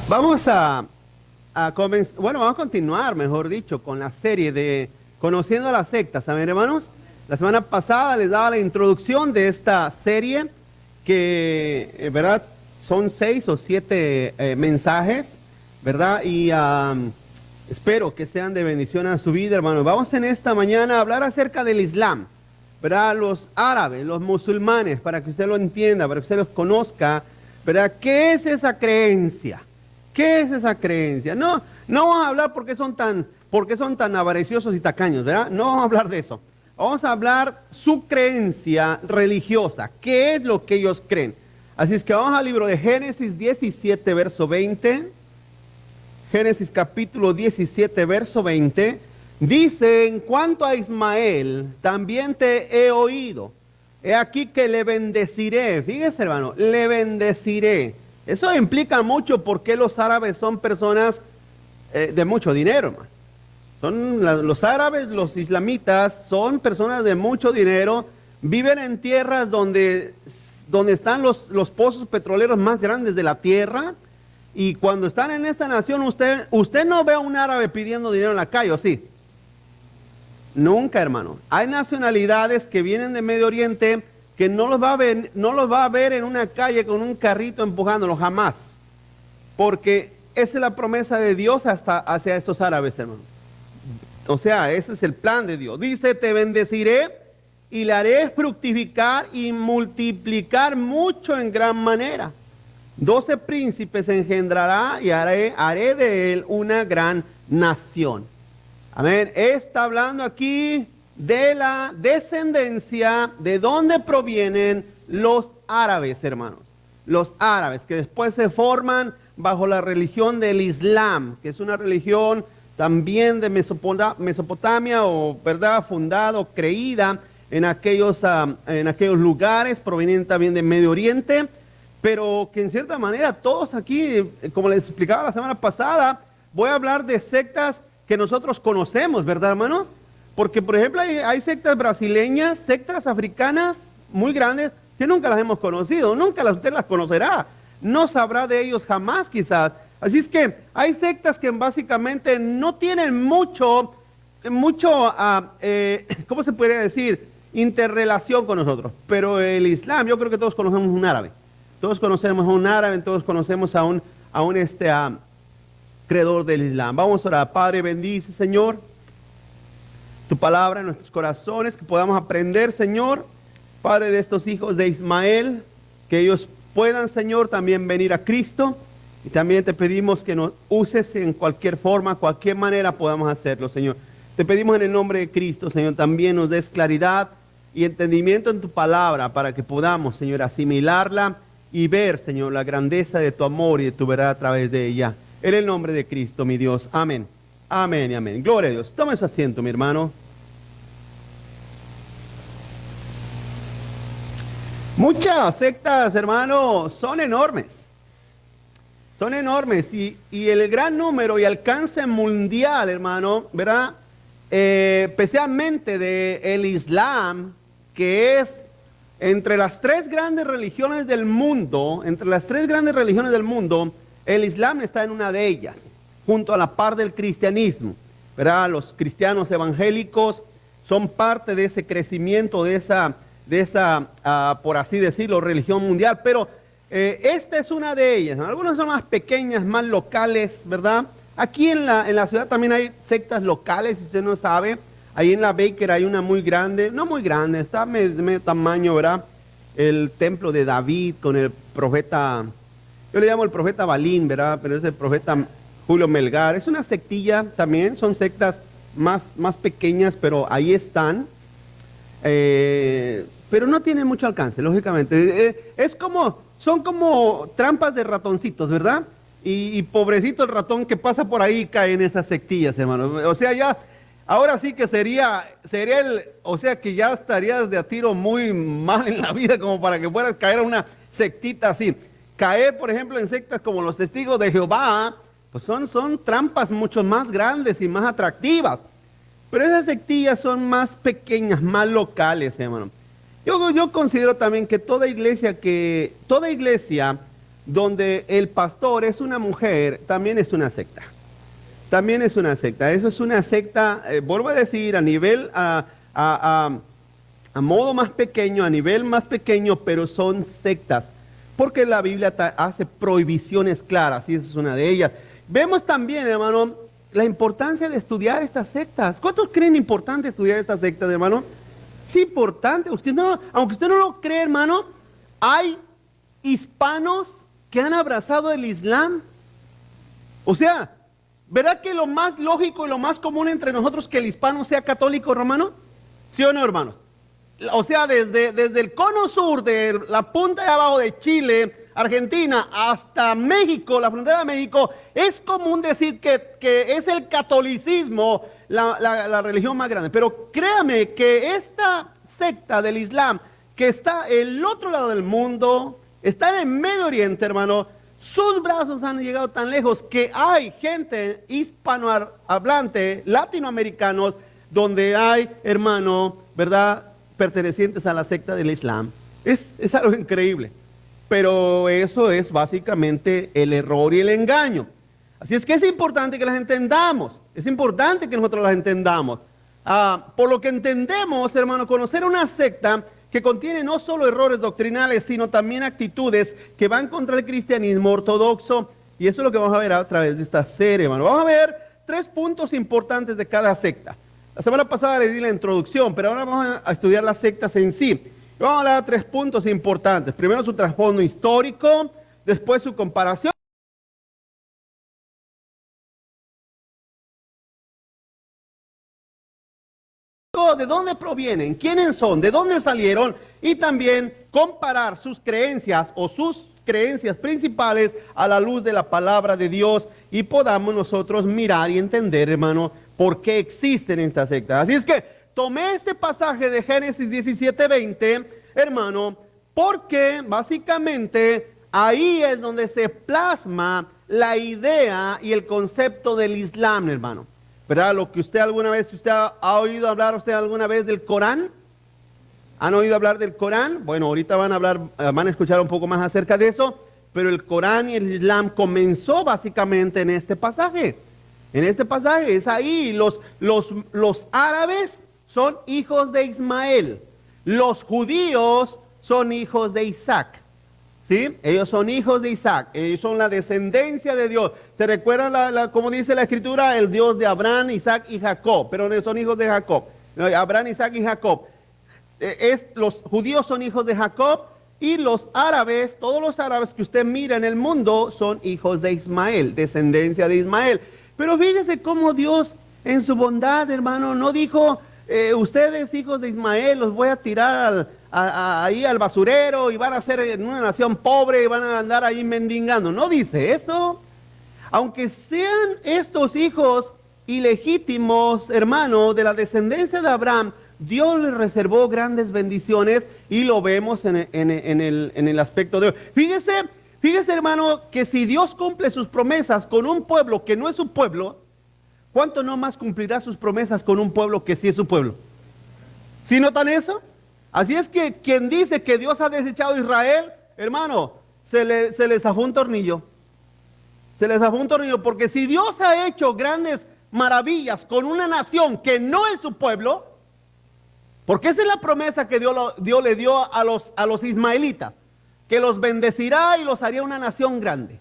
Vamos a continuar, mejor dicho, con la serie de Conociendo las sectas. ¿Saben, hermanos? La semana pasada les daba la introducción de esta serie que, ¿verdad? Son 6 o 7 mensajes, ¿verdad? Y espero que sean de bendición a su vida, hermanos. Vamos en esta mañana a hablar acerca del Islam, ¿verdad? Los árabes, los musulmanes, para que usted lo entienda, para que usted los conozca, ¿verdad? ¿Qué es esa creencia? ¿Qué es esa creencia? No vamos a hablar por qué son tan avariciosos y tacaños, ¿verdad? No vamos a hablar de eso. Vamos a hablar su creencia religiosa. ¿Qué es lo que ellos creen? Así es que vamos al libro de Génesis 17, verso 20. Génesis capítulo 17, verso 20. Dice, en cuanto a Ismael, también te he oído. He aquí que le bendeciré. Fíjese, hermano, le bendeciré. Eso implica mucho porque los árabes son personas de mucho dinero, hermano. Los árabes, los islamitas, son personas de mucho dinero, viven en tierras donde están los pozos petroleros más grandes de la tierra, y cuando están en esta nación, usted no ve a un árabe pidiendo dinero en la calle, ¿o sí? Nunca, hermano. Hay nacionalidades que vienen de Medio Oriente que no los va a ver en una calle con un carrito empujándolo, jamás. Porque esa es la promesa de Dios hacia estos árabes, hermano. O sea, ese es el plan de Dios. Dice, te bendeciré y le haré fructificar y multiplicar mucho en gran manera. 12 príncipes engendrará y haré de él una gran nación. Amén. Está hablando aquí de la descendencia, de dónde provienen los árabes, hermanos. Los árabes que después se forman bajo la religión del Islam, que es una religión también de Mesopotamia, o verdad, fundada o creída en aquellos lugares, provenientes también de Medio Oriente, pero que en cierta manera todos aquí, como les explicaba la semana pasada, voy a hablar de sectas que nosotros conocemos, ¿verdad, hermanos? Porque, por ejemplo, hay sectas brasileñas, sectas africanas muy grandes que nunca las hemos conocido, usted las conocerá, no sabrá de ellos jamás quizás. Así es que hay sectas que básicamente no tienen mucho, ¿cómo se podría decir? Interrelación con nosotros. Pero el Islam, yo creo que todos conocemos un árabe. Todos conocemos a un árabe, todos conocemos a un creador del Islam. Vamos a orar. Padre, bendice, Señor, tu palabra en nuestros corazones, que podamos aprender, Señor, Padre, de estos hijos de Ismael, que ellos puedan, Señor, también venir a Cristo. Y también te pedimos que nos uses en cualquier forma, cualquier manera podamos hacerlo, Señor. Te pedimos en el nombre de Cristo, Señor, también nos des claridad y entendimiento en tu palabra para que podamos, Señor, asimilarla y ver, Señor, la grandeza de tu amor y de tu verdad a través de ella. En el nombre de Cristo, mi Dios. Amén. Amén y amén. Gloria a Dios. Tome su asiento, mi hermano. Muchas sectas, hermano, son enormes. Son enormes y el gran número y alcance mundial, hermano, ¿verdad? Especialmente del Islam, que es entre las 3 grandes religiones del mundo, el Islam está en una de ellas, junto a la par del cristianismo, ¿verdad? Los cristianos evangélicos son parte de ese crecimiento, de esa por así decirlo, religión mundial, pero esta es una de ellas. Algunas son más pequeñas, más locales, ¿verdad? Aquí en la ciudad también hay sectas locales, si usted no sabe. Ahí en la Baker hay una muy grande, no muy grande, está de medio tamaño, ¿verdad? El templo de David con el profeta, yo le llamo el profeta Balín, ¿verdad? Pero es el profeta Julio Melgar. Es una sectilla también, son sectas más pequeñas, pero ahí están. Pero no tiene mucho alcance, lógicamente. Son como trampas de ratoncitos, ¿verdad? Y pobrecito el ratón que pasa por ahí cae en esas sectillas, hermano. O sea, ahora sí que o sea que ya estarías de a tiro muy mal en la vida como para que puedas caer a una sectita así. Caer, por ejemplo, en sectas como los Testigos de Jehová, pues son trampas mucho más grandes y más atractivas. Pero esas sectillas son más pequeñas, más locales, hermano. Yo considero también que toda iglesia donde el pastor es una mujer, también es una secta. También es una secta. Eso es una secta, vuelvo a decir, a nivel, a modo más pequeño, a nivel más pequeño, pero son sectas. Porque la Biblia hace prohibiciones claras, y esa es una de ellas. Vemos también, hermano, la importancia de estudiar estas sectas. ¿Cuántos creen importante estudiar estas sectas, hermano? Es importante. Aunque usted no lo cree, hermano, hay hispanos que han abrazado el Islam. O sea, ¿verdad que lo más lógico y lo más común entre nosotros es que el hispano sea católico, hermano? ¿Sí o no, hermanos? O sea, desde el cono sur, de la punta de abajo de Chile, Argentina, hasta México, la frontera de México, es común decir que es el catolicismo la religión más grande. Pero créame que esta secta del Islam, que está el otro lado del mundo, está en el Medio Oriente, hermano, sus brazos han llegado tan lejos que hay gente hispanohablante, latinoamericanos, donde hay, hermano, ¿verdad?, pertenecientes a la secta del Islam. Es algo increíble, pero eso es básicamente el error y el engaño. Así es que es importante que las entendamos, es importante que nosotros las entendamos. Por lo que entendemos, hermano, conocer una secta que contiene no solo errores doctrinales, sino también actitudes que van contra el cristianismo ortodoxo, y eso es lo que vamos a ver a través de esta serie, hermano. Vamos a ver 3 puntos importantes de cada secta. La semana pasada les di la introducción, pero ahora vamos a estudiar las sectas en sí. Vamos a hablar de 3 puntos importantes. Primero su trasfondo histórico, después su comparación. ¿De dónde provienen? ¿Quiénes son? ¿De dónde salieron? Y también comparar sus creencias o sus creencias principales a la luz de la palabra de Dios y podamos nosotros mirar y entender, hermano, por qué existen estas sectas. Así es que tomé este pasaje de Génesis 17:20, hermano, porque básicamente ahí es donde se plasma la idea y el concepto del Islam, hermano. ¿Verdad? Lo que usted alguna vez, usted ha oído hablar usted alguna vez del Corán. ¿Han oído hablar del Corán? Bueno, ahorita van a escuchar un poco más acerca de eso, pero el Corán y el Islam comenzó básicamente en este pasaje. En este pasaje es ahí, los árabes son hijos de Ismael, los judíos son hijos de Isaac. ¿Sí? Ellos son hijos de Isaac, ellos son la descendencia de Dios. ¿Se recuerdan como dice la Escritura? El Dios de Abraham, Isaac y Jacob, pero son hijos de Jacob. Abraham, Isaac y Jacob. Los judíos son hijos de Jacob y los árabes, todos los árabes que usted mira en el mundo son hijos de Ismael, descendencia de Ismael. Pero fíjese cómo Dios en su bondad, hermano, no dijo, ustedes hijos de Ismael los voy a tirar ahí al basurero y van a ser una nación pobre y van a andar ahí mendigando. No dice eso. Aunque sean estos hijos ilegítimos, hermano, de la descendencia de Abraham, Dios les reservó grandes bendiciones y lo vemos en el aspecto de hoy. Fíjese, hermano, que si Dios cumple sus promesas con un pueblo que no es su pueblo, ¿cuánto no más cumplirá sus promesas con un pueblo que sí es su pueblo? ¿Sí notan eso? Así es que quien dice que Dios ha desechado a Israel, hermano, se les zafó un tornillo. Se les zafó un tornillo, porque si Dios ha hecho grandes maravillas con una nación que no es su pueblo, porque esa es la promesa que Dios le dio a los ismaelitas, que los bendecirá y los haría una nación grande.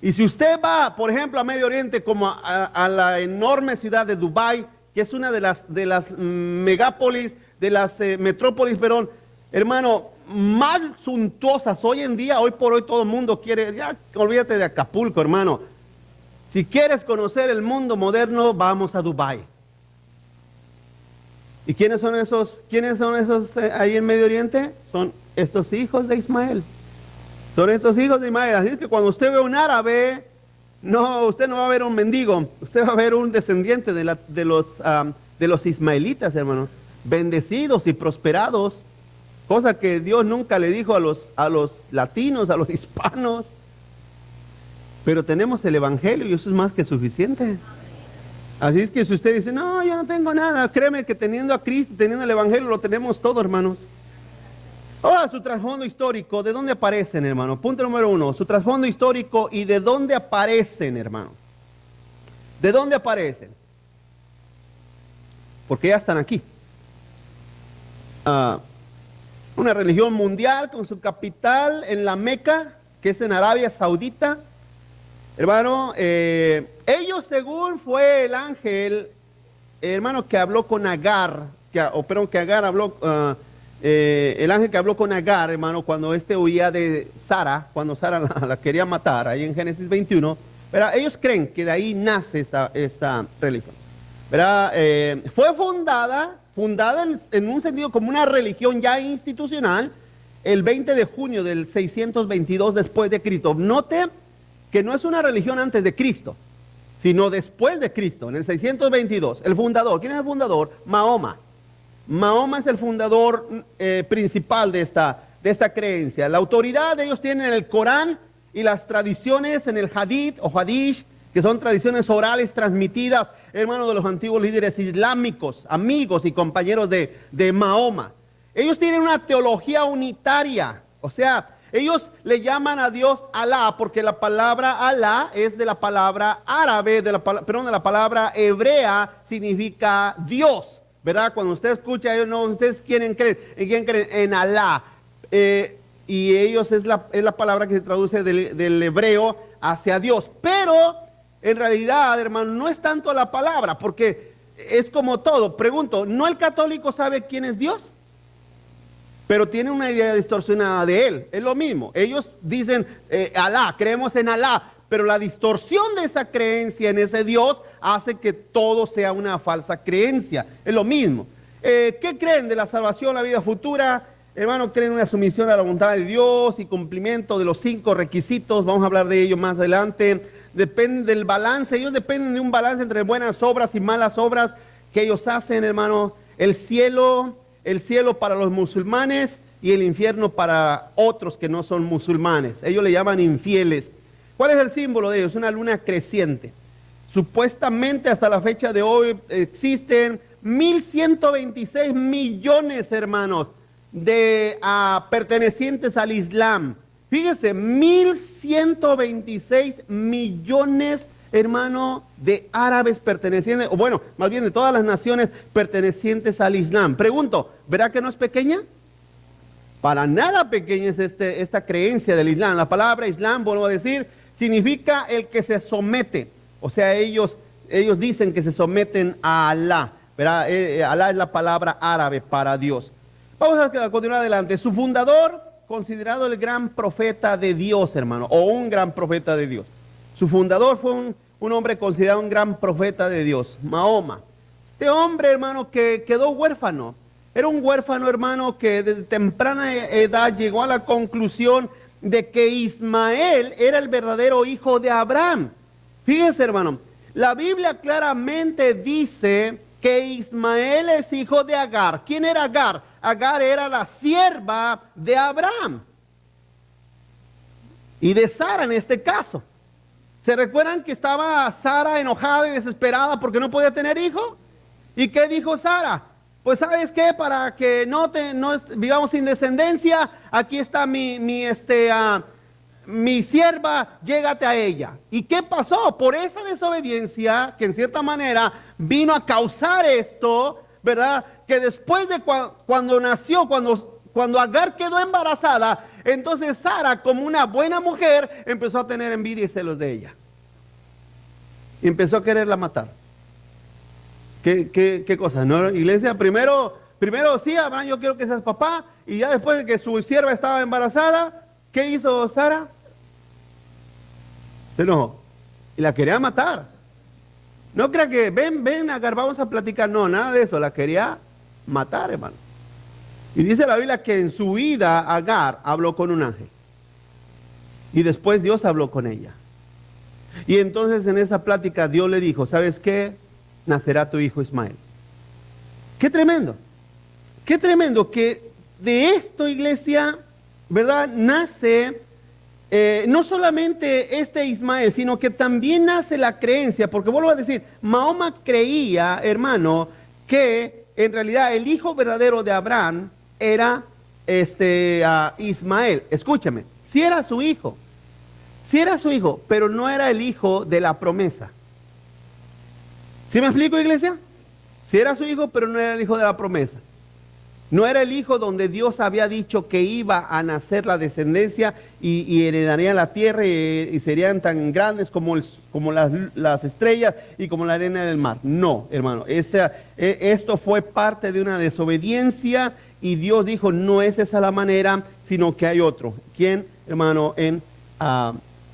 Y si usted va, por ejemplo, a Medio Oriente, como a la enorme ciudad de Dubái, que es una de las megápolis, de las metrópolis, perdón, hermano, más suntuosas hoy en día, hoy por hoy todo el mundo quiere, ya olvídate de Acapulco, hermano. Si quieres conocer el mundo moderno, vamos a Dubái. ¿Y quiénes son esos ahí en Medio Oriente? Son estos hijos de Ismael. Son estos hijos de Ismael. Así es que cuando usted ve un árabe, usted no va a ver un mendigo, usted va a ver un descendiente de los ismaelitas, hermano, bendecidos y prosperados, cosa que Dios nunca le dijo a los latinos, a los hispanos. Pero tenemos el evangelio y eso es más que suficiente. Así es que si usted dice, no, yo no tengo nada, créeme que teniendo a Cristo, teniendo el evangelio, lo tenemos todo, hermanos. Ahora, su trasfondo histórico, ¿de dónde aparecen, hermano? Punto número 1, su trasfondo histórico y de dónde aparecen, hermano. ¿De dónde aparecen? Porque ya están aquí. Una religión mundial con su capital en la Meca, que es en Arabia Saudita. Hermano, ellos según fue el ángel, hermano, que habló con Agar, que Agar habló, el ángel que habló con Agar, hermano, cuando huía de Sara, cuando Sara la quería matar, ahí en Génesis 21, ¿verdad? Ellos creen que de ahí nace esta religión, ¿verdad? Fue fundada en un sentido como una religión ya institucional, el 20 de junio del 622 después de Cristo. Note que no es una religión antes de Cristo, sino después de Cristo, en el 622. El fundador, ¿quién es el fundador? Mahoma. Mahoma es el fundador principal de esta creencia. La autoridad de ellos tienen el Corán y las tradiciones en el Hadith o Hadish, que son tradiciones orales transmitidas, hermanos, de los antiguos líderes islámicos, amigos y compañeros de Mahoma. Ellos tienen una teología unitaria, o sea, ellos le llaman a Dios Alá, porque la palabra Alá es de la palabra árabe, de la palabra hebrea, significa Dios, ¿verdad? Cuando usted escucha, ustedes quieren creer, ¿en quién creen? En Alá. Y ellos es la palabra que se traduce del hebreo hacia Dios. Pero, en realidad, hermano, no es tanto la palabra, porque es como todo. Pregunto, ¿no el católico sabe quién es Dios? Pero tiene una idea distorsionada de él. Es lo mismo. Ellos dicen Alá, creemos en Alá, pero la distorsión de esa creencia en ese Dios hace que todo sea una falsa creencia. Es lo mismo. ¿Qué creen de la salvación, la vida futura? Hermano, creen en una sumisión a la voluntad de Dios y cumplimiento de los 5 requisitos. Vamos a hablar de ello más adelante. Depende del balance. Ellos dependen de un balance entre buenas obras y malas obras que ellos hacen, hermano. El cielo para los musulmanes y el infierno para otros que no son musulmanes. Ellos le llaman infieles. ¿Cuál es el símbolo de ellos? Una luna creciente. Supuestamente hasta la fecha de hoy existen 1.126 millones, hermanos, de pertenecientes al Islam. Fíjese, 1.126 millones, hermano, de árabes pertenecientes, o bueno, más bien de todas las naciones pertenecientes al Islam. Pregunto, ¿verá que no es pequeña? Para nada pequeña es esta creencia del Islam. La palabra Islam, vuelvo a decir, significa el que se somete. O sea, ellos dicen que se someten a Alá. ¿Verdad? Alá es la palabra árabe para Dios. Vamos a continuar adelante. Su fundador, considerado el gran profeta de Dios, hermano, o un gran profeta de Dios. Su fundador fue un hombre considerado un gran profeta de Dios, Mahoma. Este hombre, hermano, que quedó huérfano. Era un huérfano, hermano, que desde temprana edad llegó a la conclusión de que Ismael era el verdadero hijo de Abraham. Fíjense, hermano, la Biblia claramente dice que Ismael es hijo de Agar. ¿Quién era Agar? Agar era la sierva de Abraham y de Sara en este caso. ¿Se recuerdan que estaba Sara enojada y desesperada porque no podía tener hijo? ¿Y qué dijo Sara? Pues ¿sabes qué? Para que no vivamos sin descendencia, aquí está mi sierva, llégate a ella. ¿Y qué pasó? Por esa desobediencia, que en cierta manera vino a causar esto, ¿verdad? Que después de cuando Agar quedó embarazada, entonces Sara, como una buena mujer, empezó a tener envidia y celos de ella. Y empezó a quererla matar. ¿Qué cosa? ¿No? Iglesia, primero sí, Abraham, yo quiero que seas papá, y ya después de que su sierva estaba embarazada, ¿qué hizo Sara? Se enojó y la quería matar. No crea que ven Agar, vamos a platicar. No, nada de eso, la quería matar, hermano. Y dice la Biblia que en su vida Agar habló con un ángel y después Dios habló con ella. Y entonces en esa plática Dios le dijo, ¿sabes qué? Nacerá tu hijo Ismael. Qué tremendo que de esto, iglesia, ¿verdad? Nace no solamente este Ismael, sino que también nace la creencia, porque vuelvo a decir, Mahoma creía, hermano, que en realidad el hijo verdadero de Abraham era a Ismael, escúchame, si era su hijo, pero no era el hijo de la promesa. ¿Sí me explico, iglesia? Si era su hijo, pero no era el hijo de la promesa. No era el hijo donde Dios había dicho que iba a nacer la descendencia y heredarían la tierra y serían tan grandes como las estrellas y como la arena del mar. No, hermano, esto fue parte de una desobediencia y Dios dijo, no es esa la manera, sino que hay otro. ¿Quién, hermano? En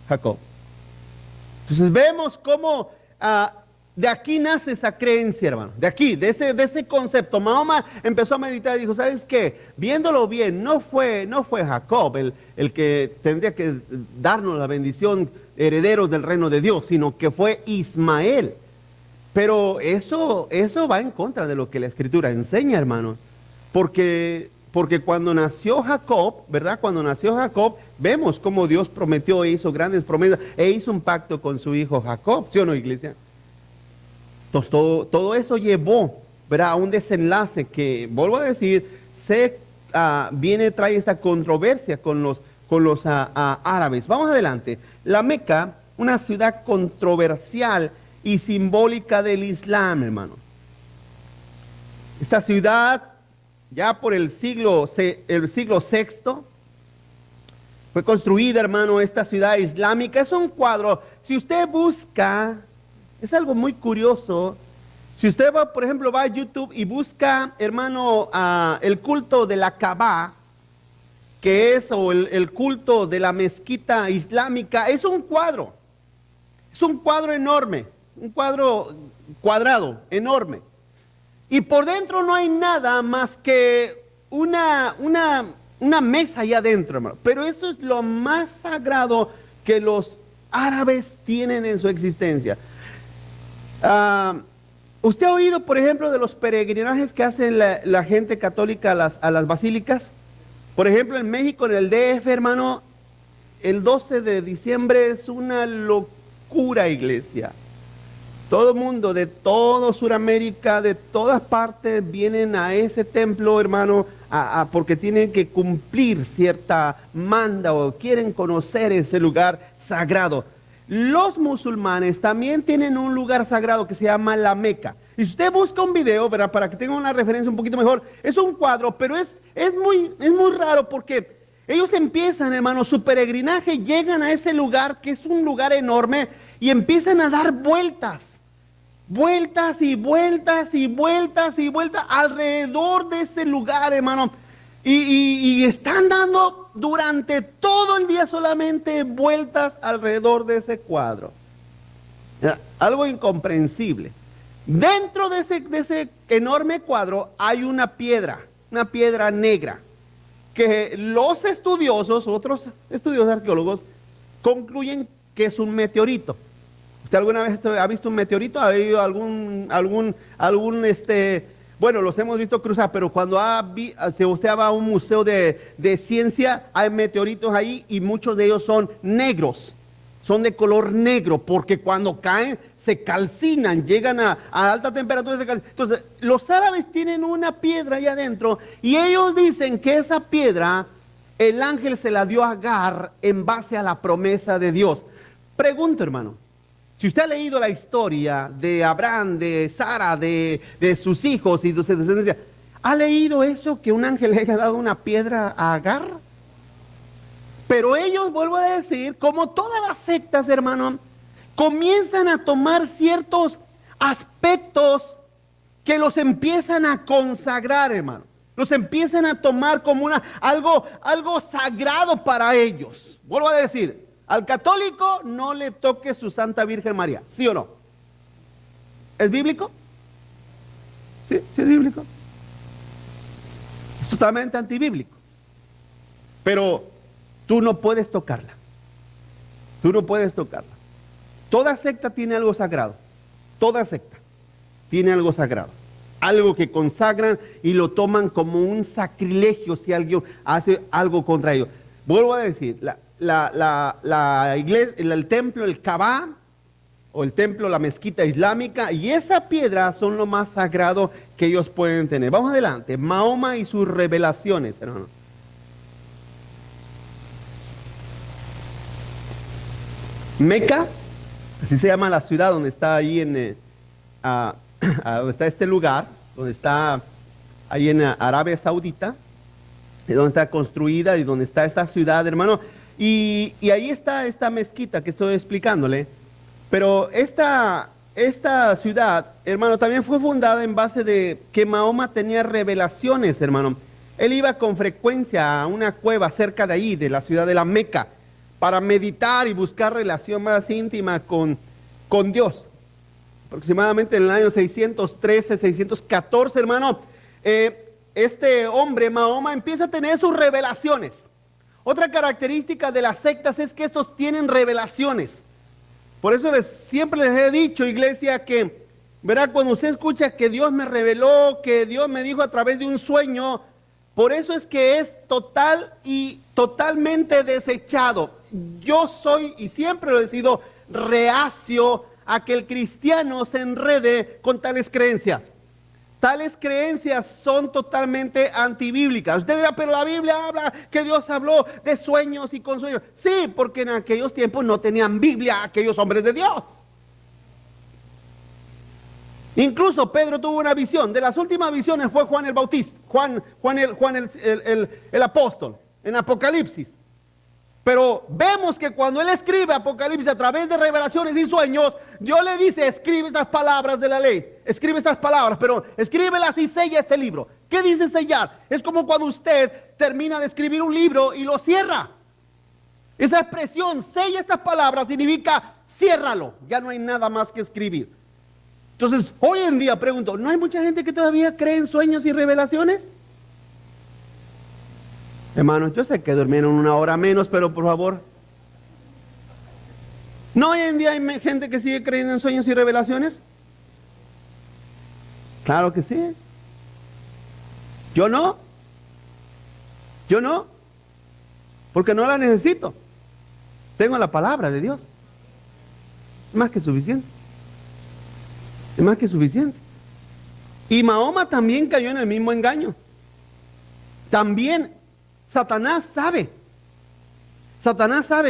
Jacob. Entonces vemos cómo de aquí nace esa creencia, hermano. De aquí, de ese concepto. Mahoma empezó a meditar y dijo, ¿sabes qué? Viéndolo bien, no fue Jacob el que tendría que darnos la bendición, herederos del reino de Dios, sino que fue Ismael. Pero eso va en contra de lo que la Escritura enseña, hermano. Porque cuando nació Jacob, ¿verdad? Cuando nació Jacob, vemos cómo Dios prometió e hizo grandes promesas e hizo un pacto con su hijo Jacob, ¿sí o no, iglesia? Entonces todo eso llevó, ¿verdad?, a un desenlace que, vuelvo a decir, trae esta controversia con los árabes. Vamos adelante. La Meca, una ciudad controversial y simbólica del Islam, hermano. Esta ciudad, ya por el siglo VI, fue construida, hermano, esta ciudad islámica. Es un cuadro, si usted busca, es algo muy curioso. Si usted va, por ejemplo, va a YouTube y busca, hermano, el culto de la Kaaba, que es, o el culto de la mezquita islámica, es un cuadro. Es un cuadro enorme, un cuadro cuadrado, enorme. Y por dentro no hay nada más que una mesa allá adentro, hermano. Pero eso es lo más sagrado que los árabes tienen en su existencia. ¿Usted ha oído, por ejemplo, de los peregrinajes que hacen la gente católica a las basílicas? Por ejemplo, en México, en el DF, hermano, el 12 de diciembre es una locura, iglesia. Todo el mundo de todo Sudamérica, de todas partes, vienen a ese templo, hermano, porque tienen que cumplir cierta manda o quieren conocer ese lugar sagrado. Los musulmanes también tienen un lugar sagrado que se llama la Meca. Y si usted busca un video, ¿verdad?, para que tenga una referencia un poquito mejor, es un cuadro, pero es muy raro porque ellos empiezan, hermano, su peregrinaje, llegan a ese lugar que es un lugar enorme y empiezan a dar vueltas y vueltas y vueltas y vueltas alrededor de ese lugar, hermano. Y están dando durante todo el día solamente vueltas alrededor de ese cuadro. Algo incomprensible. Dentro de ese enorme cuadro hay una piedra negra, que los estudiosos, otros estudiosos arqueólogos, concluyen que es un meteorito. ¿Usted alguna vez ha visto un meteorito? ¿Ha habido bueno, los hemos visto cruzar, pero cuando si usted va a un museo de ciencia, hay meteoritos ahí y muchos de ellos son negros, son de color negro, porque cuando caen se calcinan, llegan a alta temperatura. Entonces, los árabes tienen una piedra allá adentro y ellos dicen que esa piedra, el ángel se la dio a Agar en base a la promesa de Dios. Pregunto, hermano. Si usted ha leído la historia de Abraham, de Sara, de sus hijos y de su descendencia, ¿ha leído eso, que un ángel le haya dado una piedra a Agar? Pero ellos, vuelvo a decir, como todas las sectas, hermano, comienzan a tomar ciertos aspectos que los empiezan a consagrar, hermano. Los empiezan a tomar como algo sagrado para ellos. Vuelvo a decir, al católico no le toque su Santa Virgen María, ¿sí o no? ¿Es bíblico? Sí, sí es bíblico. Es totalmente antibíblico. Pero tú no puedes tocarla. Tú no puedes tocarla. Toda secta tiene algo sagrado. Toda secta tiene algo sagrado. Algo que consagran y lo toman como un sacrilegio si alguien hace algo contra ellos. Vuelvo a decir, la iglesia, el templo, el Kaaba, o el templo, la mezquita islámica, y esa piedra son lo más sagrado que ellos pueden tener. Vamos adelante. Mahoma y sus revelaciones, hermano. Meca, así se llama la ciudad donde está ahí donde está este lugar, donde está ahí en Arabia Saudita, donde está construida y donde está esta ciudad, hermano. Y ahí está esta mezquita que estoy explicándole. Pero esta ciudad, hermano, también fue fundada en base de que Mahoma tenía revelaciones, hermano. Él iba con frecuencia a una cueva cerca de ahí, de la ciudad de la Meca, para meditar y buscar relación más íntima con Dios. Aproximadamente en el año 613, 614, hermano, este hombre, Mahoma, empieza a tener sus revelaciones. Otra característica de las sectas es que estos tienen revelaciones. Por eso siempre les he dicho, iglesia, que, verá, cuando usted escucha que Dios me reveló, que Dios me dijo a través de un sueño, por eso es que es total y totalmente desechado. Yo soy, y siempre lo he sido, reacio a que el cristiano se enrede con tales creencias. Tales creencias son totalmente antibíblicas. Usted dirá, pero la Biblia habla que Dios habló de sueños y con sueños. Sí, porque en aquellos tiempos no tenían Biblia aquellos hombres de Dios. Incluso Pedro tuvo una visión. De las últimas visiones fue Juan el Bautista, Juan el apóstol, en Apocalipsis. Pero vemos que cuando él escribe Apocalipsis a través de revelaciones y sueños, Dios le dice, escribe estas palabras de la ley, escribe estas palabras, pero escríbelas y sella este libro. ¿Qué dice sellar? Es como cuando usted termina de escribir un libro y lo cierra. Esa expresión, sella estas palabras, significa ciérralo, ya no hay nada más que escribir. Entonces, hoy en día pregunto, ¿no hay mucha gente que todavía cree en sueños y revelaciones? Hermanos, yo sé que durmieron una hora menos, pero por favor. ¿No hoy en día hay gente que sigue creyendo en sueños y revelaciones? Claro que sí. Yo no. Yo no. Porque no la necesito. Tengo la palabra de Dios. Es más que suficiente. Es más que suficiente. Y Mahoma también cayó en el mismo engaño. También Satanás sabe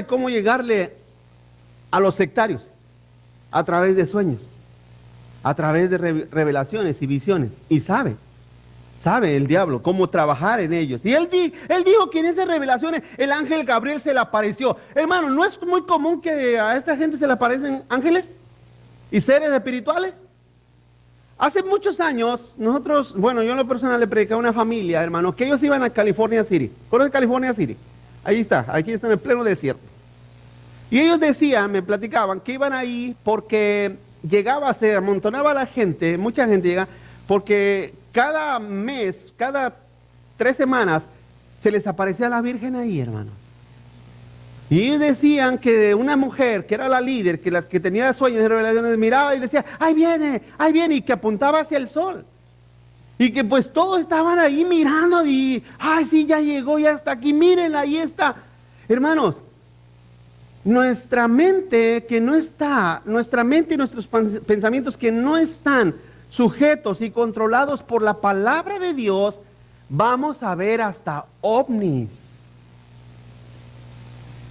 cómo llegarle a los sectarios a través de sueños, a través de revelaciones y visiones. Y sabe el diablo cómo trabajar en ellos. Y él dijo que en esas revelaciones el ángel Gabriel se le apareció. Hermano, ¿no es muy común que a esta gente se le aparecen ángeles y seres espirituales? Hace muchos años, nosotros, yo en lo personal le predicaba a una familia, hermano, que ellos iban a California City. ¿Conoces California City? Ahí está, aquí está en el pleno desierto. Y ellos decían, me platicaban, que iban ahí porque se amontonaba la gente, mucha gente llega, porque cada mes, cada 3 semanas, se les aparecía la Virgen ahí, hermanos. Y ellos decían que una mujer que era la líder, que tenía sueños y revelaciones, miraba y decía, ahí viene, y que apuntaba hacia el sol. Y que pues todos estaban ahí mirando y, ay sí, ya llegó, ya está aquí, miren, ahí está. Hermanos, nuestra mente y nuestros pensamientos que no están sujetos y controlados por la palabra de Dios, vamos a ver hasta ovnis.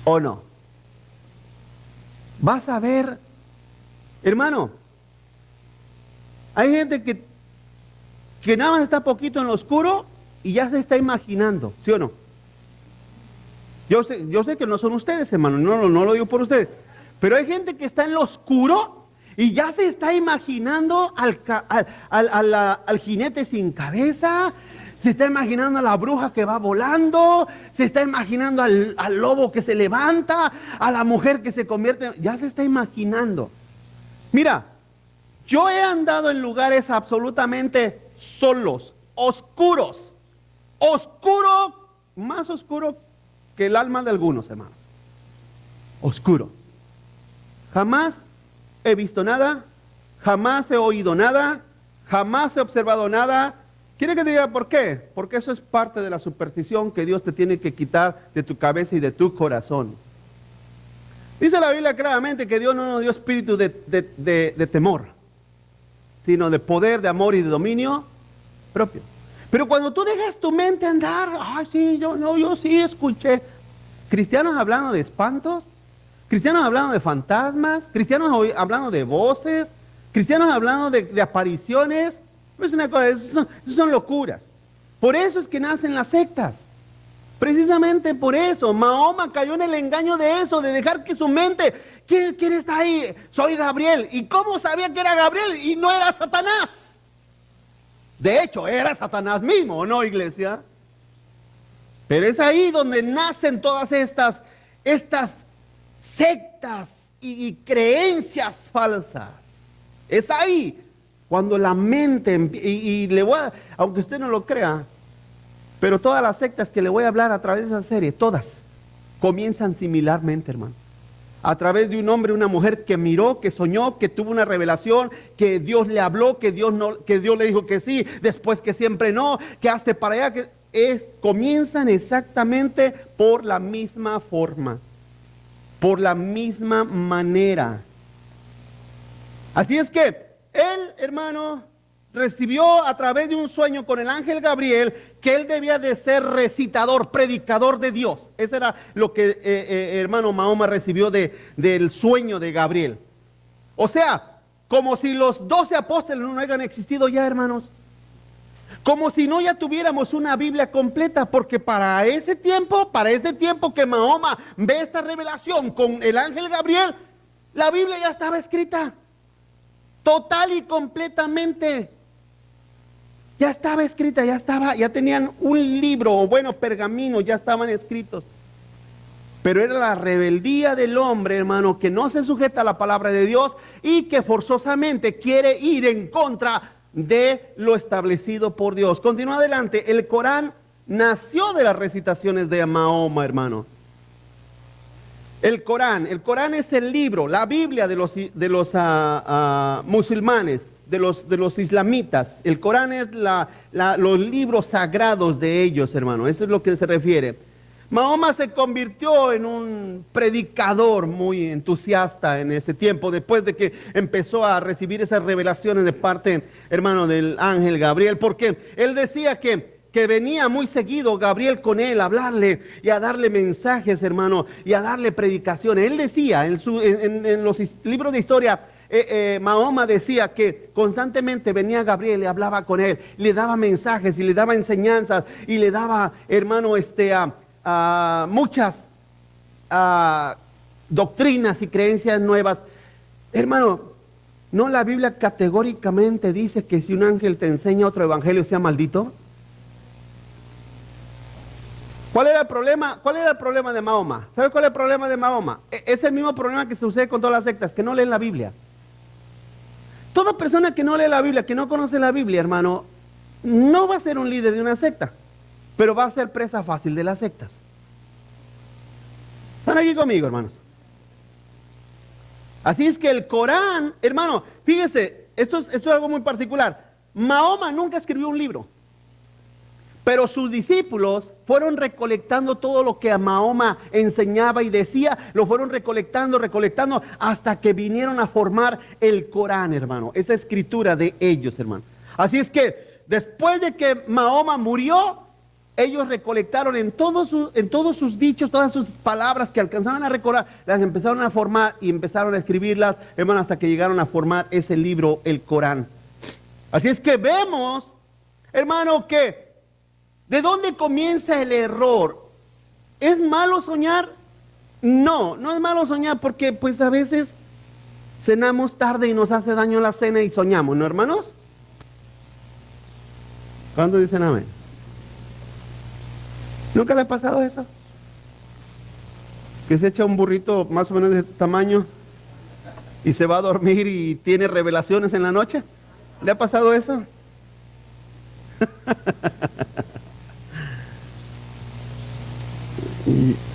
¿O no? Vas a ver, hermano, hay gente que nada más está poquito en lo oscuro y ya se está imaginando, ¿sí o no? Yo sé que no son ustedes, hermano, no lo digo por ustedes, pero hay gente que está en lo oscuro y ya se está imaginando al jinete sin cabeza. Se está imaginando a la bruja que va volando, se está imaginando al lobo que se levanta, a la mujer que se convierte, ya se está imaginando. Mira, yo he andado en lugares absolutamente solos, oscuros, más oscuro que el alma de algunos, hermanos. Oscuro. Jamás he visto nada, jamás he oído nada, jamás he observado nada. ¿Quiere que te diga por qué? Porque eso es parte de la superstición que Dios te tiene que quitar de tu cabeza y de tu corazón. Dice la Biblia claramente que Dios no nos dio espíritu de temor, sino de poder, de amor y de dominio propio. Pero cuando tú dejas tu mente andar, sí, yo sí escuché cristianos hablando de espantos, cristianos hablando de fantasmas, cristianos hablando de voces, cristianos hablando de apariciones. Es una cosa, eso son locuras. Por eso es que nacen las sectas. Precisamente por eso, Mahoma cayó en el engaño de eso, de dejar que su mente, ¿quién está ahí? Soy Gabriel. ¿Y cómo sabía que era Gabriel y no era Satanás? De hecho, era Satanás mismo, ¿o no, iglesia? Pero es ahí donde nacen todas estas sectas y creencias falsas. Es ahí cuando la mente, y le voy a, aunque usted no lo crea, pero todas las sectas que le voy a hablar a través de esa serie, todas comienzan similarmente, hermano. A través de un hombre, una mujer que miró, que soñó, que tuvo una revelación, que Dios le habló, que Dios le dijo que sí, después que siempre no, que hazte para allá, comienzan exactamente por la misma forma, por la misma manera. Así es que él, hermano, recibió a través de un sueño con el ángel Gabriel que él debía de ser recitador, predicador de Dios. Eso era lo que hermano Mahoma recibió del sueño de Gabriel. O sea, como si los 12 apóstoles no hayan existido ya, hermanos. Como si no ya tuviéramos una Biblia completa, porque para ese tiempo que Mahoma ve esta revelación con el ángel Gabriel, la Biblia ya estaba escrita. Total y completamente. Ya estaba escrita, ya tenían un libro, o bueno, pergaminos, ya estaban escritos. Pero era la rebeldía del hombre, hermano, que no se sujeta a la palabra de Dios y que forzosamente quiere ir en contra de lo establecido por Dios. Continúa adelante. El Corán nació de las recitaciones de Mahoma, hermano. El Corán es el libro, la Biblia de los musulmanes, de los islamitas. El Corán es los libros sagrados de ellos, hermano. Eso es lo que se refiere. Mahoma se convirtió en un predicador muy entusiasta en ese tiempo, después de que empezó a recibir esas revelaciones de parte, hermano, del ángel Gabriel, porque él decía que venía muy seguido Gabriel con él a hablarle y a darle mensajes, hermano, y a darle predicaciones. Él decía en los libros de historia, Mahoma decía que constantemente venía Gabriel y hablaba con él, le daba mensajes y le daba enseñanzas y le daba, hermano, muchas doctrinas y creencias nuevas. Hermano, ¿no la Biblia categóricamente dice que si un ángel te enseña otro evangelio sea maldito? ¿Cuál era el problema? ¿Cuál era el problema de Mahoma? ¿Sabe cuál es el problema de Mahoma? Es el mismo problema que sucede con todas las sectas, que no leen la Biblia. Toda persona que no lee la Biblia, que no conoce la Biblia, hermano, no va a ser un líder de una secta, pero va a ser presa fácil de las sectas. ¿Están aquí conmigo, hermanos? Así es que el Corán, hermano, fíjese, esto es algo muy particular. Mahoma nunca escribió un libro, pero sus discípulos fueron recolectando todo lo que a Mahoma enseñaba y decía, lo fueron recolectando, hasta que vinieron a formar el Corán, hermano, esa escritura de ellos, hermano. Así es que después de que Mahoma murió, ellos recolectaron en todos sus dichos, todas sus palabras que alcanzaban a recordar, las empezaron a formar y empezaron a escribirlas, hermano, hasta que llegaron a formar ese libro, el Corán. Así es que vemos, hermano, que ¿de dónde comienza el error? ¿Es malo soñar? No, no es malo soñar porque pues a veces cenamos tarde y nos hace daño la cena y soñamos, ¿no, hermanos? ¿Cuántos dicen amén? ¿Nunca le ha pasado eso? Que se echa un burrito más o menos de este tamaño y se va a dormir y tiene revelaciones en la noche. ¿Le ha pasado eso?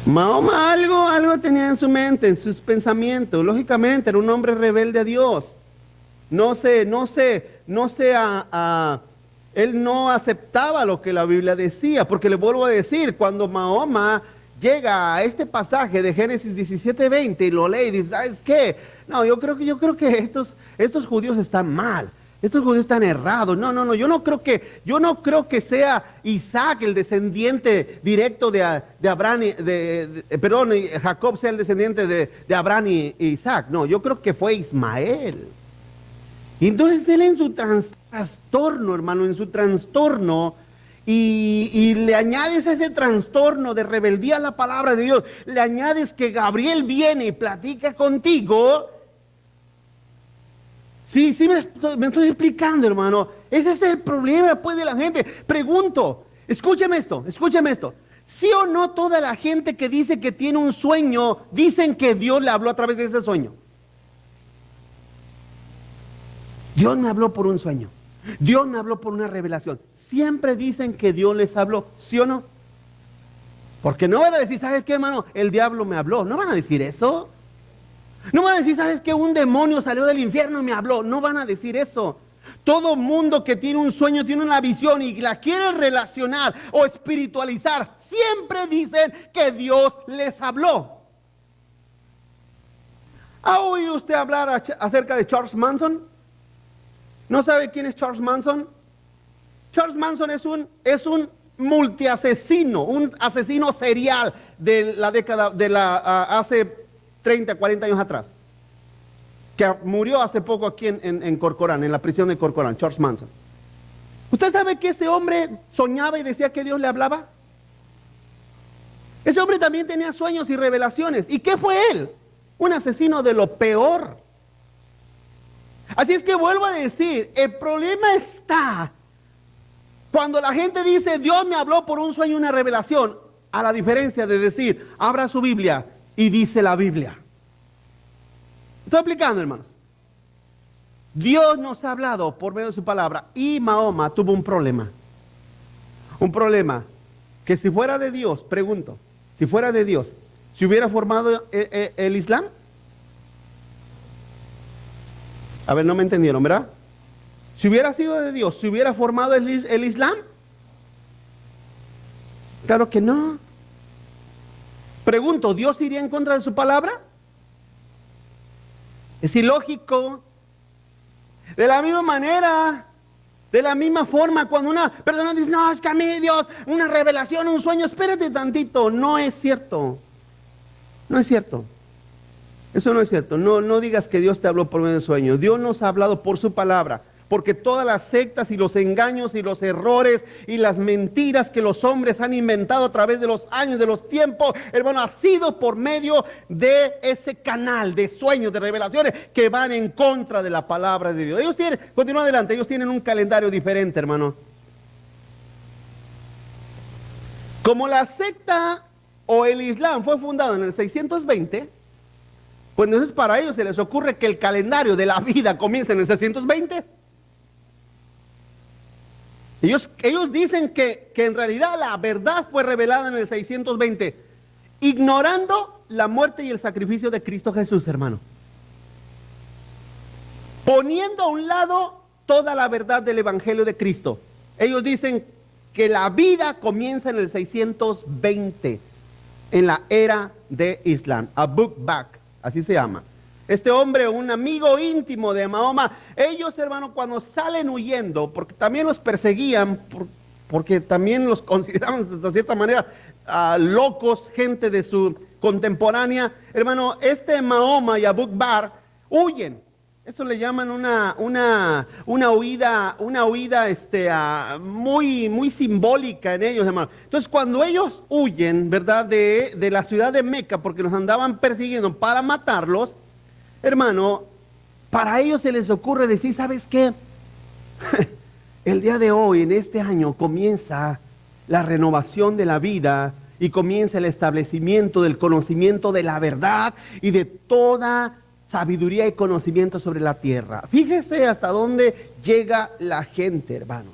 Mahoma algo tenía en su mente, en sus pensamientos. Lógicamente era un hombre rebelde a Dios. Él no aceptaba lo que la Biblia decía, porque le vuelvo a decir, cuando Mahoma llega a este pasaje de Génesis 17:20 y lo lee y dice, ¿sabes qué? No, yo creo que estos judíos están mal. Estos judíos están errados. No, no, no, yo no creo que sea Isaac el descendiente directo de Abraham, perdón, Jacob sea el descendiente de Abraham y Isaac. No, yo creo que fue Ismael. Y entonces él en su trastorno, hermano, en su trastorno, y le añades ese trastorno de rebeldía a la palabra de Dios, le añades que Gabriel viene y platica contigo. Sí, me estoy explicando, hermano. Ese es el problema, pues, de la gente. Pregunto, escúcheme esto. ¿Sí o no toda la gente que dice que tiene un sueño, dicen que Dios le habló a través de ese sueño? Dios me habló por un sueño. Dios me habló por una revelación. Siempre dicen que Dios les habló, ¿sí o no? Porque no van a decir, ¿sabes qué, hermano? El diablo me habló. No van a decir eso. No van a decir, ¿sabes qué? Un demonio salió del infierno y me habló. No van a decir eso. Todo mundo que tiene un sueño, tiene una visión y la quiere relacionar o espiritualizar, siempre dicen que Dios les habló. ¿Ha oído usted hablar acerca de Charles Manson? ¿No sabe quién es Charles Manson? Charles Manson es un multiasesino, un asesino serial de la década, hace 30, 40 años atrás, que murió hace poco aquí en Corcoran, en la prisión de Corcoran, Charles Manson. ¿Usted sabe que ese hombre soñaba y decía que Dios le hablaba? Ese hombre también tenía sueños y revelaciones. ¿Y qué fue él? Un asesino de lo peor. Así es que vuelvo a decir, el problema está cuando la gente dice, Dios me habló por un sueño y una revelación, a la diferencia de decir, abra su Biblia y dice la Biblia. Estoy explicando, hermanos. Dios nos ha hablado por medio de su palabra y Mahoma tuvo un problema. Un problema que si fuera de Dios, pregunto, si fuera de Dios, ¿se hubiera formado el Islam? A ver, no me entendieron, ¿verdad? Si hubiera sido de Dios, ¿se hubiera formado el Islam? Claro que no. Pregunto, ¿Dios iría en contra de su palabra? Es ilógico. De la misma manera, de la misma forma, cuando una persona dice, no, es que a mí Dios, una revelación, un sueño, espérate tantito, no es cierto. No es cierto. Eso no es cierto. No digas que Dios te habló por medio de sueño. Dios nos ha hablado por su palabra. Porque todas las sectas y los engaños y los errores y las mentiras que los hombres han inventado a través de los años, de los tiempos, hermano, ha sido por medio de ese canal de sueños, de revelaciones que van en contra de la palabra de Dios. Ellos tienen, continúa adelante, ellos tienen un calendario diferente, hermano. Como la secta o el Islam fue fundado en el 620, pues entonces para ellos se les ocurre que el calendario de la vida comienza en el 620. Ellos dicen que en realidad la verdad fue revelada en el 620, ignorando la muerte y el sacrificio de Cristo Jesús, hermano. Poniendo a un lado toda la verdad del Evangelio de Cristo. Ellos dicen que la vida comienza en el 620, en la era de Islam, Abu Bakr, así se llama. Este hombre, un amigo íntimo de Mahoma, ellos, hermano, cuando salen huyendo, porque también los perseguían, porque también los consideraban de cierta manera locos, gente de su contemporánea, hermano, Mahoma y Abu Bakr huyen. Eso le llaman una huida muy simbólica en ellos, hermano. Entonces, cuando ellos huyen, ¿verdad?, de la ciudad de Meca, porque los andaban persiguiendo para matarlos, hermano, para ellos se les ocurre decir, ¿sabes qué? El día de hoy, en este año, comienza la renovación de la vida y comienza el establecimiento del conocimiento de la verdad y de toda sabiduría y conocimiento sobre la tierra. Fíjese hasta dónde llega la gente, hermanos.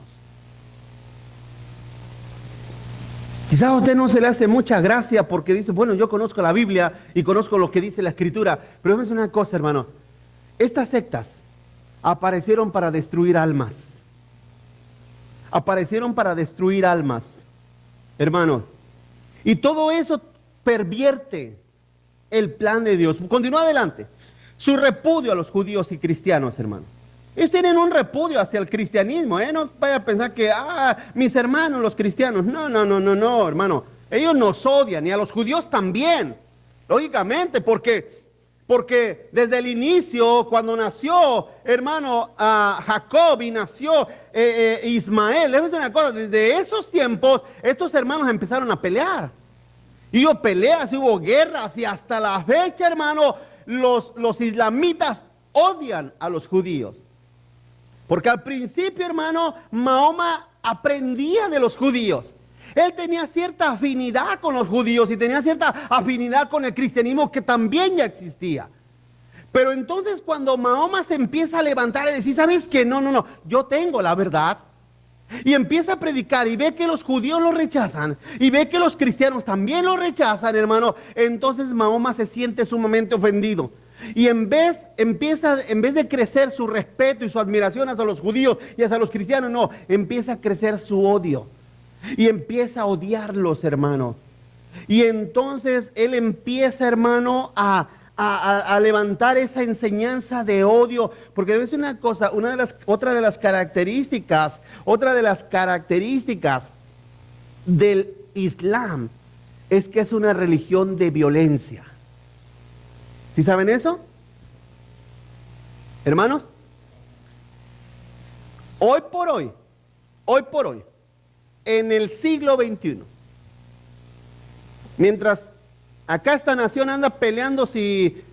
Quizás a usted no se le hace mucha gracia porque dice, bueno, yo conozco la Biblia y conozco lo que dice la Escritura, pero déjame decir una cosa, hermano. Estas sectas aparecieron para destruir almas. Aparecieron para destruir almas, hermano. Y todo eso pervierte el plan de Dios. Continúa adelante. Su repudio a los judíos y cristianos, hermano. Ellos tienen un repudio hacia el cristianismo, ¿eh? No vaya a pensar que, mis hermanos los cristianos. No, no, no, no, no, hermano. Ellos nos odian y a los judíos también. Lógicamente, porque desde el inicio, cuando nació, hermano, Jacob y nació Ismael, déjame decir una cosa, desde esos tiempos, estos hermanos empezaron a pelear. Y hubo peleas, hubo guerras, y hasta la fecha, hermano, los islamitas odian a los judíos. Porque al principio, hermano, Mahoma aprendía de los judíos. Él tenía cierta afinidad con los judíos y tenía cierta afinidad con el cristianismo que también ya existía. Pero entonces cuando Mahoma se empieza a levantar y decir, ¿sabes qué? No, no, no, yo tengo la verdad. Y empieza a predicar y ve que los judíos lo rechazan y ve que los cristianos también lo rechazan, hermano. Entonces Mahoma se siente sumamente ofendido. Y en vez de crecer su respeto y su admiración hacia los judíos y hacia los cristianos, no, empieza a crecer su odio. Y empieza a odiarlos, hermano. Y entonces él empieza, hermano, a levantar esa enseñanza de odio. Porque es una cosa, otra de las características del Islam es que es una religión de violencia. ¿Sí saben eso? Hermanos, hoy por hoy, en el siglo XXI, mientras acá esta nación anda peleando si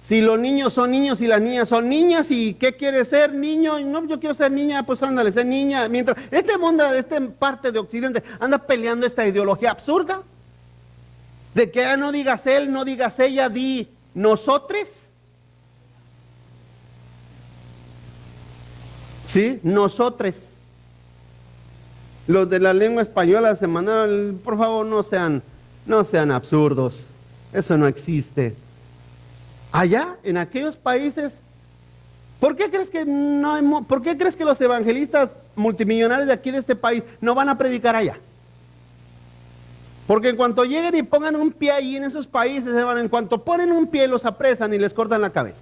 los niños son niños y las niñas son niñas, y qué quiere ser niño, no, yo quiero ser niña, pues ándale, ser niña, mientras este mundo, esta parte de Occidente anda peleando esta ideología absurda, de que no digas él, no digas ella, di nosotros. Sí, nosotros. Los de la lengua española se mandaron, por favor, no sean absurdos. Eso no existe. Allá, en aquellos países, ¿por qué crees que los evangelistas multimillonarios de aquí de este país no van a predicar allá? Porque en cuanto lleguen y pongan un pie ahí en esos países, en cuanto ponen un pie los apresan y les cortan la cabeza.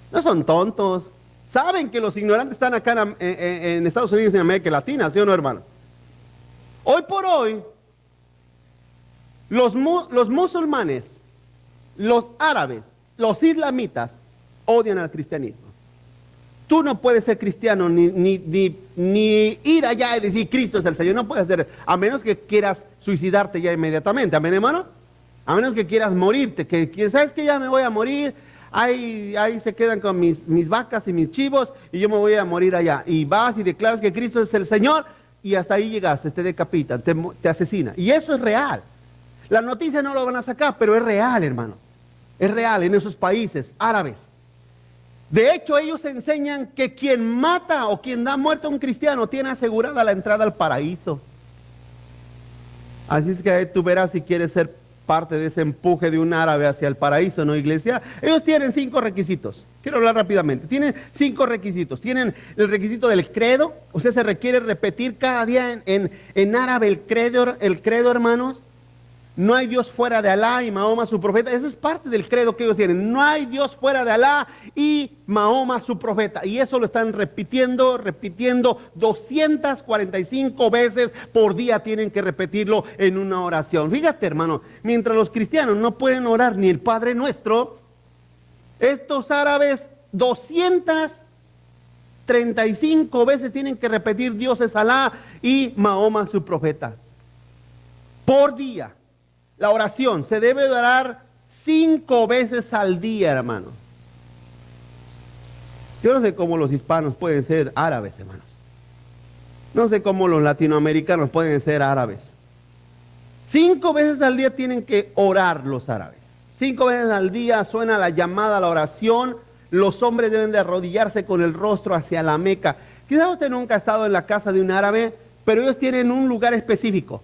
No son tontos. Saben que los ignorantes están acá en Estados Unidos y en América Latina, ¿sí o no, hermano? Hoy por hoy, los musulmanes, los árabes, los islamitas odian al cristianismo. Tú no puedes ser cristiano ni ir allá y decir Cristo es el Señor. No puedes hacer, a menos que quieras suicidarte ya inmediatamente. Amén, hermano. A menos que quieras morirte, que sabes que ya me voy a morir. Ahí se quedan con mis vacas y mis chivos y yo me voy a morir allá. Y vas y declaras que Cristo es el Señor y hasta ahí llegaste, te decapitan, te asesinan. Y eso es real. La noticia no lo van a sacar, pero es real, hermano. Es real en esos países árabes. De hecho, ellos enseñan que quien mata o quien da muerte a un cristiano tiene asegurada la entrada al paraíso. Así es que tú verás si quieres ser parte de ese empuje de un árabe hacia el paraíso, ¿no, iglesia? Ellos tienen 5 requisitos. Quiero hablar rápidamente. Tienen 5 requisitos. Tienen el requisito del credo. O sea, se requiere repetir cada día en árabe el credo, hermanos. No hay Dios fuera de Alá y Mahoma su profeta. Eso es parte del credo que ellos tienen. No hay Dios fuera de Alá y Mahoma su profeta. Y eso lo están repitiendo 245 veces por día. Tienen que repetirlo en una oración. Fíjate, hermano, mientras los cristianos no pueden orar ni el Padre Nuestro, estos árabes 235 veces tienen que repetir Dios es Alá y Mahoma su profeta. Por día. La oración se debe orar 5 veces al día, hermano. Yo no sé cómo los hispanos pueden ser árabes, hermanos. No sé cómo los latinoamericanos pueden ser árabes. 5 veces al día tienen que orar los árabes. 5 veces al día suena la llamada a la oración. Los hombres deben de arrodillarse con el rostro hacia la Meca. Quizás usted nunca ha estado en la casa de un árabe, pero ellos tienen un lugar específico.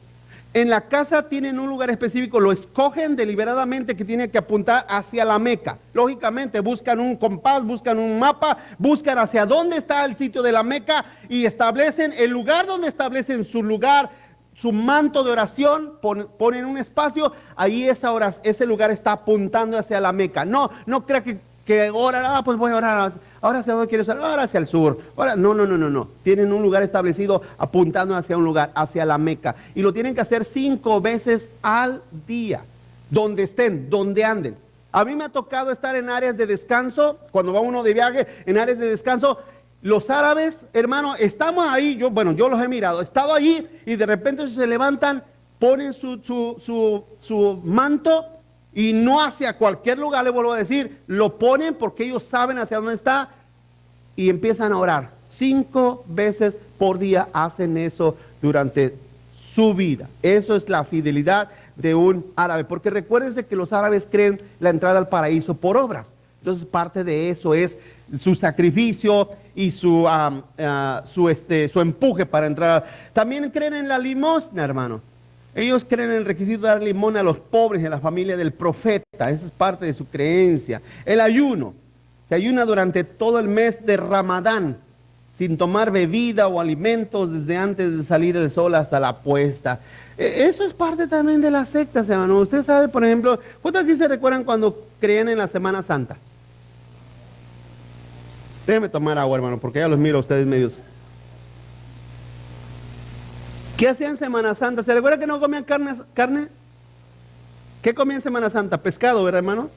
En la casa tienen un lugar específico, lo escogen deliberadamente que tiene que apuntar hacia la Meca. Lógicamente buscan un compás, buscan un mapa, buscan hacia dónde está el sitio de la Meca y establecen el lugar donde establecen su lugar, su manto de oración, ponen un espacio, ahí ese lugar está apuntando hacia la Meca. No crea que orar, pues voy a orar ahora hacia dónde quieres ir, ahora hacia el sur, ahora, no. Tienen un lugar establecido apuntando hacia un lugar, hacia la Meca. Y lo tienen que hacer 5 veces al día, donde estén, donde anden. A mí me ha tocado estar en áreas de descanso, cuando va uno de viaje, en áreas de descanso. Los árabes, hermano, estamos ahí, yo los he mirado, he estado allí y de repente se levantan, ponen su manto y no hacia cualquier lugar, le vuelvo a decir, lo ponen porque ellos saben hacia dónde está y empiezan a orar. 5 veces por día hacen eso durante su vida. Eso es la fidelidad de un árabe, porque recuérdense que los árabes creen la entrada al paraíso por obras. Entonces parte de eso es su sacrificio y su empuje para entrar. También creen en la limosna, hermano. Ellos creen en el requisito de dar limosna a los pobres y a la familia del profeta. Esa es parte de su creencia. El ayuno. Se ayuna durante todo el mes de Ramadán, sin tomar bebida o alimentos desde antes de salir el sol hasta la puesta. Eso es parte también de las sectas, hermano. Usted sabe, por ejemplo, ¿cuántos aquí se recuerdan cuando creían en la Semana Santa? Déjenme tomar agua, hermano, porque ya los miro a ustedes medios. ¿Qué hacían en Semana Santa? ¿Se recuerda que no comían carne? ¿Qué comían en Semana Santa? Pescado, ¿verdad, hermano?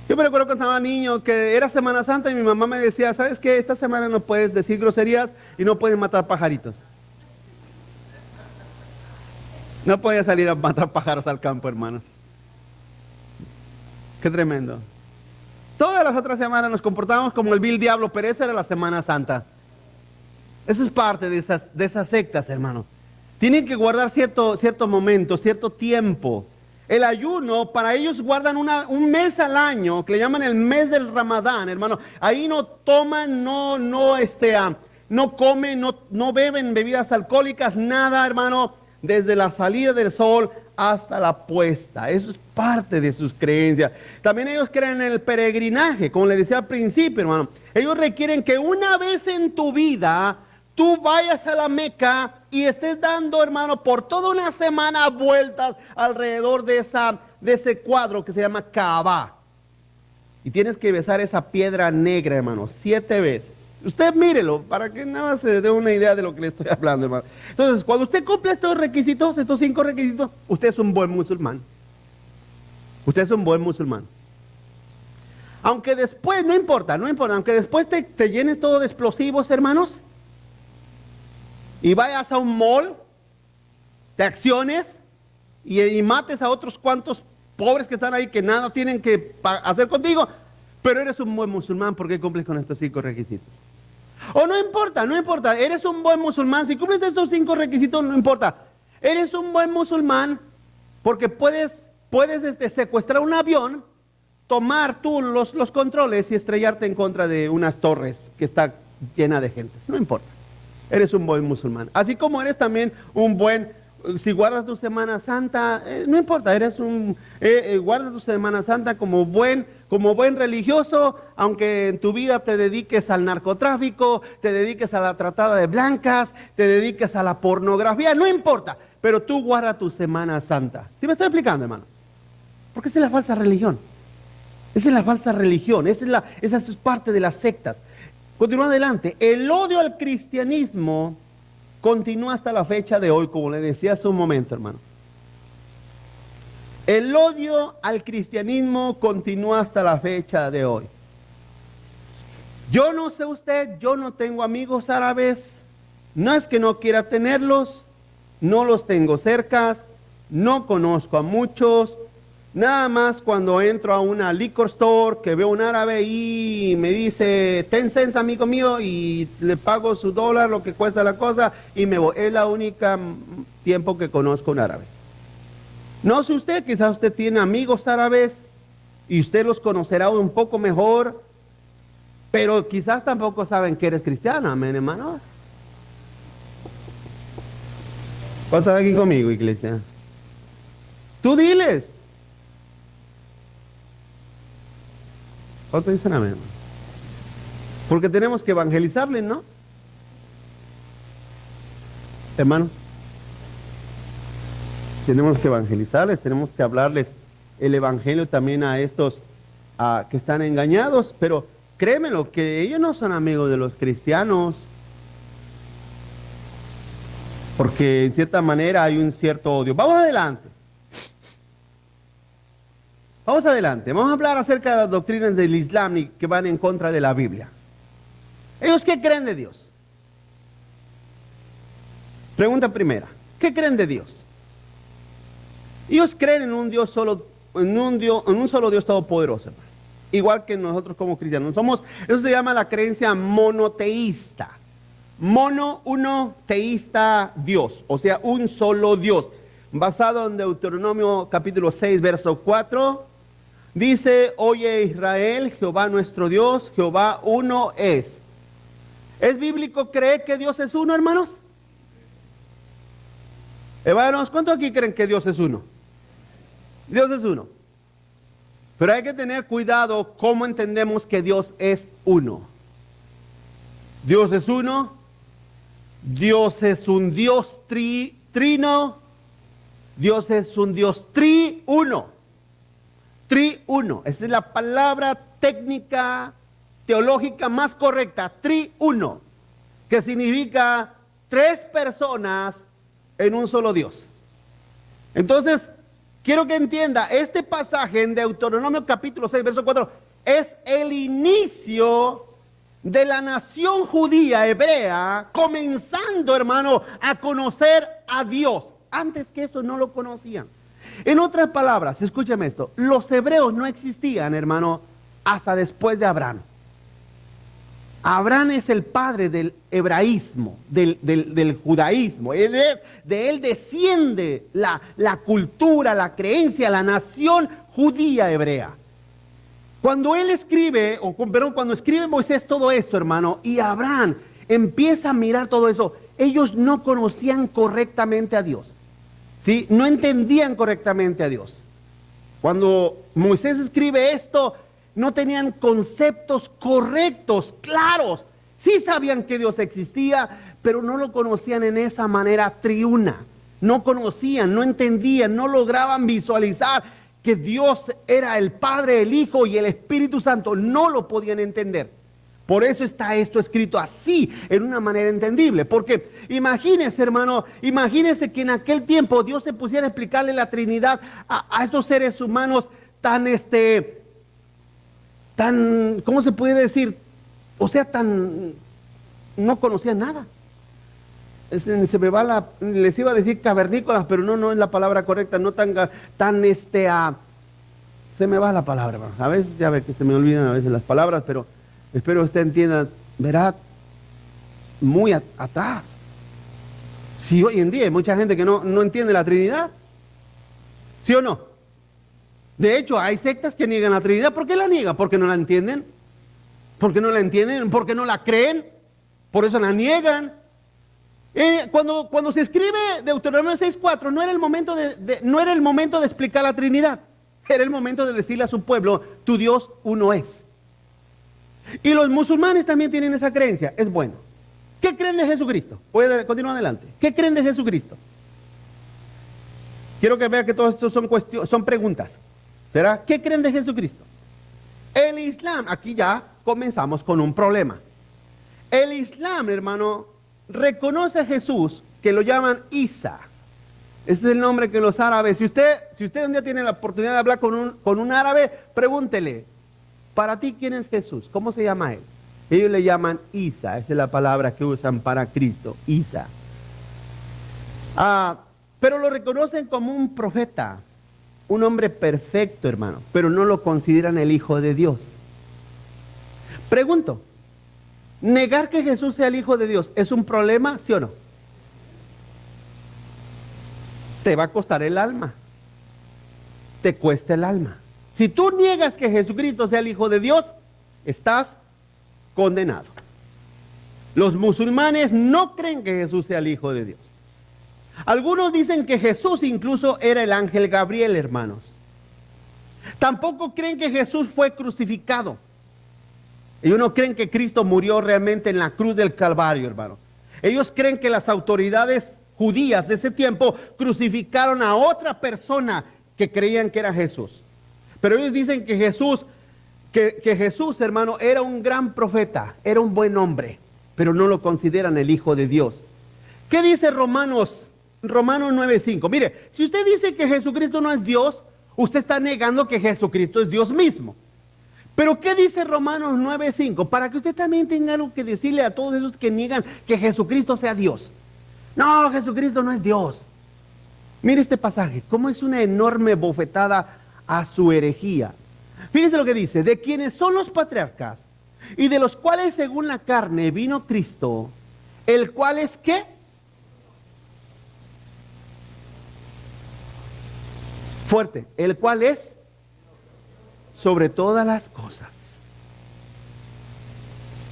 Yo me recuerdo cuando estaba niño que era Semana Santa y mi mamá me decía, ¿sabes qué? Esta semana no puedes decir groserías y no puedes matar pajaritos. No podía salir a matar pájaros al campo, hermanos. Qué tremendo. Todas las otras semanas nos comportábamos como el vil diablo, pero esa era la Semana Santa. Eso es parte de esas sectas, hermano. Tienen que guardar cierto momento, cierto tiempo. El ayuno, para ellos guardan un mes al año, que le llaman el mes del Ramadán, hermano. Ahí no toman, no comen, no beben bebidas alcohólicas, nada, hermano, desde la salida del sol hasta la puesta. Eso es parte de sus creencias. También ellos creen en el peregrinaje, como les decía al principio, hermano. Ellos requieren que una vez en tu vida tú vayas a la Meca y estés dando, hermano, por toda una semana vueltas alrededor de ese cuadro que se llama Kaaba. Y tienes que besar esa piedra negra, hermano, 7 veces. Usted mírelo, para que nada más se dé una idea de lo que le estoy hablando, hermano. Entonces, cuando usted cumple estos requisitos, estos 5 requisitos, usted es un buen musulmán. Usted es un buen musulmán. Aunque después, no importa, aunque después te llenes todo de explosivos, hermanos, y vayas a un mall, te acciones y mates a otros cuantos pobres que están ahí que nada tienen que hacer contigo, pero eres un buen musulmán porque cumples con estos 5 requisitos. O no importa, eres un buen musulmán, si cumples estos 5 requisitos, no importa. Eres un buen musulmán porque puedes secuestrar un avión, tomar tú los controles y estrellarte en contra de unas torres que está llena de gente. No importa. Eres un buen musulmán. Así como eres también un buen, si guardas tu Semana Santa, no importa, guardas tu Semana Santa como buen religioso, aunque en tu vida te dediques al narcotráfico, te dediques a la trata de blancas, te dediques a la pornografía, no importa, pero tú guarda tu Semana Santa. ¿Sí me estoy explicando, hermano? Porque esa es la falsa religión. Esa es parte de las sectas. Continúa adelante. El odio al cristianismo continúa hasta la fecha de hoy, como le decía hace un momento, hermano. El odio al cristianismo continúa hasta la fecha de hoy. Yo no sé usted, yo no tengo amigos árabes. No es que no quiera tenerlos, no los tengo cerca, no conozco a muchos. Nada más cuando entro a una liquor store que veo un árabe y me dice 10 cents, amigo mío, y le pago su $1, lo que cuesta la cosa, y me voy. Es la única tiempo que conozco un árabe. No sé usted, quizás usted tiene amigos árabes y usted los conocerá un poco mejor, pero quizás tampoco saben que eres cristiano, amén, hermanos. ¿Cuántos están aquí conmigo, iglesia? Tú diles. ¿Cuántos dicen amén? Porque tenemos que evangelizarles, ¿no? Hermanos, tenemos que evangelizarles, tenemos que hablarles el evangelio también a estos que están engañados, pero créemelo, que ellos no son amigos de los cristianos. Porque en cierta manera hay un cierto odio. Vamos adelante. Vamos adelante. Vamos a hablar acerca de las doctrinas del Islam y que van en contra de la Biblia. ¿Ellos qué creen de Dios? Pregunta primera. ¿Qué creen de Dios? Ellos creen en un Dios solo, en un solo Dios todopoderoso, hermano. Igual que nosotros como cristianos. Eso se llama la creencia monoteísta. Uno, teísta Dios, o sea, un solo Dios. Basado en Deuteronomio capítulo 6, verso 4, dice: oye Israel, Jehová nuestro Dios, Jehová uno es. ¿Es bíblico creer que Dios es uno, hermanos? Hermanos, ¿cuántos aquí creen que Dios es uno? Dios es uno. Pero hay que tener cuidado cómo entendemos que Dios es uno. Dios es uno. Dios es un Dios trino. Dios es un Dios triuno. Triuno. Esa es la palabra técnica, teológica más correcta. Triuno. Que significa tres personas en un solo Dios. Entonces, quiero que entienda, este pasaje en Deuteronomio capítulo 6, verso 4, es el inicio de la nación judía hebrea, comenzando, hermano, a conocer a Dios. Antes que eso no lo conocían. En otras palabras, escúchame esto, los hebreos no existían, hermano, hasta después de Abraham. Abraham es el padre del hebraísmo, del judaísmo. De él desciende la cultura, la creencia, la nación judía hebrea. Cuando él escribe, cuando escribe Moisés todo esto, hermano, y Abraham empieza a mirar todo eso, ellos no conocían correctamente a Dios, ¿sí? No entendían correctamente a Dios. Cuando Moisés escribe esto, no tenían conceptos correctos, claros. Sí sabían que Dios existía, pero no lo conocían en esa manera triuna. No conocían, no entendían, no lograban visualizar que Dios era el Padre, el Hijo y el Espíritu Santo. No lo podían entender. Por eso está esto escrito así, en una manera entendible. Porque imagínense, hermano, imagínense que en aquel tiempo Dios se pusiera a explicarle la Trinidad a estos seres humanos tan, ¿cómo se puede decir? O sea, no conocían nada. Se me va les iba a decir cavernícolas, pero no es la palabra correcta, no se me va la palabra, hermano. A veces ya ve que se me olvidan a veces las palabras, pero espero usted entienda, verá, muy atrás. Si hoy en día hay mucha gente que no entiende la Trinidad, ¿sí o no? De hecho, hay sectas que niegan la Trinidad. ¿Por qué la niegan? Porque no la entienden. Porque no la entienden, porque no la creen. Por eso la niegan. Cuando se escribe Deuteronomio 6:4, no era el momento de explicar la Trinidad. Era el momento de decirle a su pueblo: tu Dios uno es. Y los musulmanes también tienen esa creencia. Es bueno. ¿Qué creen de Jesucristo? Continúa adelante. ¿Qué creen de Jesucristo? Quiero que vean que todo esto son preguntas. ¿Verdad? ¿Qué creen de Jesucristo? El Islam, aquí ya comenzamos con un problema. El Islam, hermano, reconoce a Jesús, que lo llaman Isa. Ese es el nombre que los árabes, si usted un día tiene la oportunidad de hablar con un árabe, pregúntele: para ti, ¿quién es Jesús? ¿Cómo se llama él? Ellos le llaman Isa, esa es la palabra que usan para Cristo, Isa. Pero lo reconocen como un profeta, un hombre perfecto, hermano, pero no lo consideran el Hijo de Dios. Pregunto, ¿negar que Jesús sea el Hijo de Dios es un problema, sí o no? Te va a costar el alma. Te cuesta el alma. Si tú niegas que Jesucristo sea el Hijo de Dios, estás condenado. Los musulmanes no creen que Jesús sea el Hijo de Dios. Algunos dicen que Jesús incluso era el ángel Gabriel, hermanos. Tampoco creen que Jesús fue crucificado. Ellos no creen que Cristo murió realmente en la cruz del Calvario, hermano. Ellos creen que las autoridades judías de ese tiempo crucificaron a otra persona que creían que era Jesús. Pero ellos dicen que Jesús que Jesús, hermano, era un gran profeta, era un buen hombre, pero no lo consideran el Hijo de Dios. ¿Qué dice Romanos 9:5? Mire, si usted dice que Jesucristo no es Dios, usted está negando que Jesucristo es Dios mismo. Pero ¿qué dice Romanos 9:5? Para que usted también tenga algo que decirle a todos esos que niegan que Jesucristo sea Dios. No, Jesucristo no es Dios. Mire este pasaje, cómo es una enorme bofetada a su herejía. Fíjense lo que dice: de quienes son los patriarcas y de los cuales según la carne vino Cristo, el cual es ¿qué? Fuerte, el cual es sobre todas las cosas.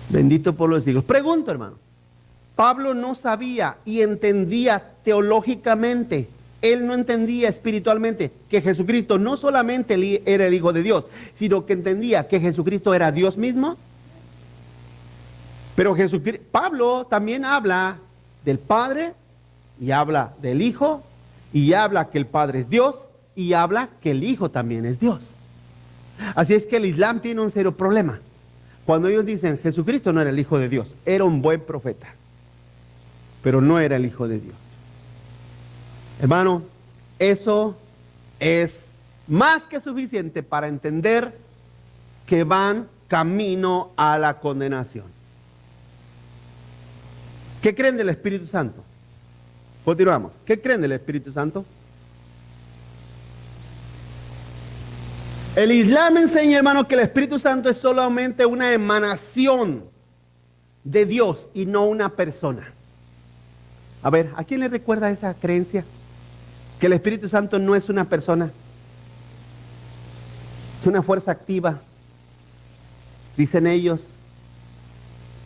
Bendito por los siglos. Pregunto, hermano, Pablo no sabía y entendía teológicamente, él no entendía espiritualmente que Jesucristo no solamente era el Hijo de Dios, sino que entendía que Jesucristo era Dios mismo. Pero Pablo también habla del Padre y habla del Hijo y habla que el Padre es Dios y habla que el Hijo también es Dios. Así es que el Islam tiene un serio problema. Cuando ellos dicen Jesucristo no era el Hijo de Dios, era un buen profeta, pero no era el Hijo de Dios. Hermano, eso es más que suficiente para entender que van camino a la condenación. ¿Qué creen del Espíritu Santo? Continuamos. ¿Qué creen del Espíritu Santo? El Islam enseña, hermano, que el Espíritu Santo es solamente una emanación de Dios y no una persona. A ver, ¿a quién le recuerda esa creencia? Que el Espíritu Santo no es una persona, es una fuerza activa, dicen ellos,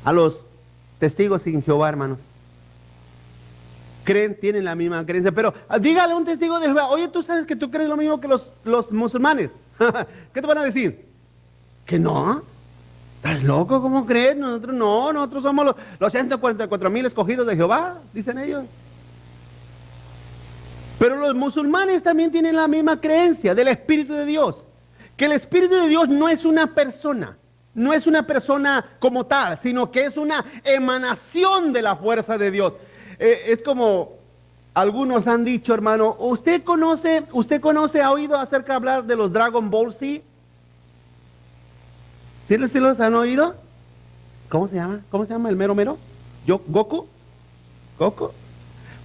a los testigos sin Jehová, hermanos. Tienen la misma creencia, pero dígale a un testigo de Jehová: oye, tú sabes que tú crees lo mismo que los musulmanes. ¿Qué te van a decir? ¿Que no? ¿Estás loco? ¿Cómo crees? Nosotros no, nosotros somos los 144,000 escogidos de Jehová, dicen ellos. Pero los musulmanes también tienen la misma creencia del Espíritu de Dios, que el Espíritu de Dios no es una persona, no es una persona como tal, sino que es una emanación de la fuerza de Dios. Es como algunos han dicho, hermano, ¿usted conoce, ha oído acerca de hablar de los Dragon Ball Z? ¿Sí los han oído? ¿Cómo se llama? ¿Cómo se llama el mero mero? ¿Goku? ¿Goku?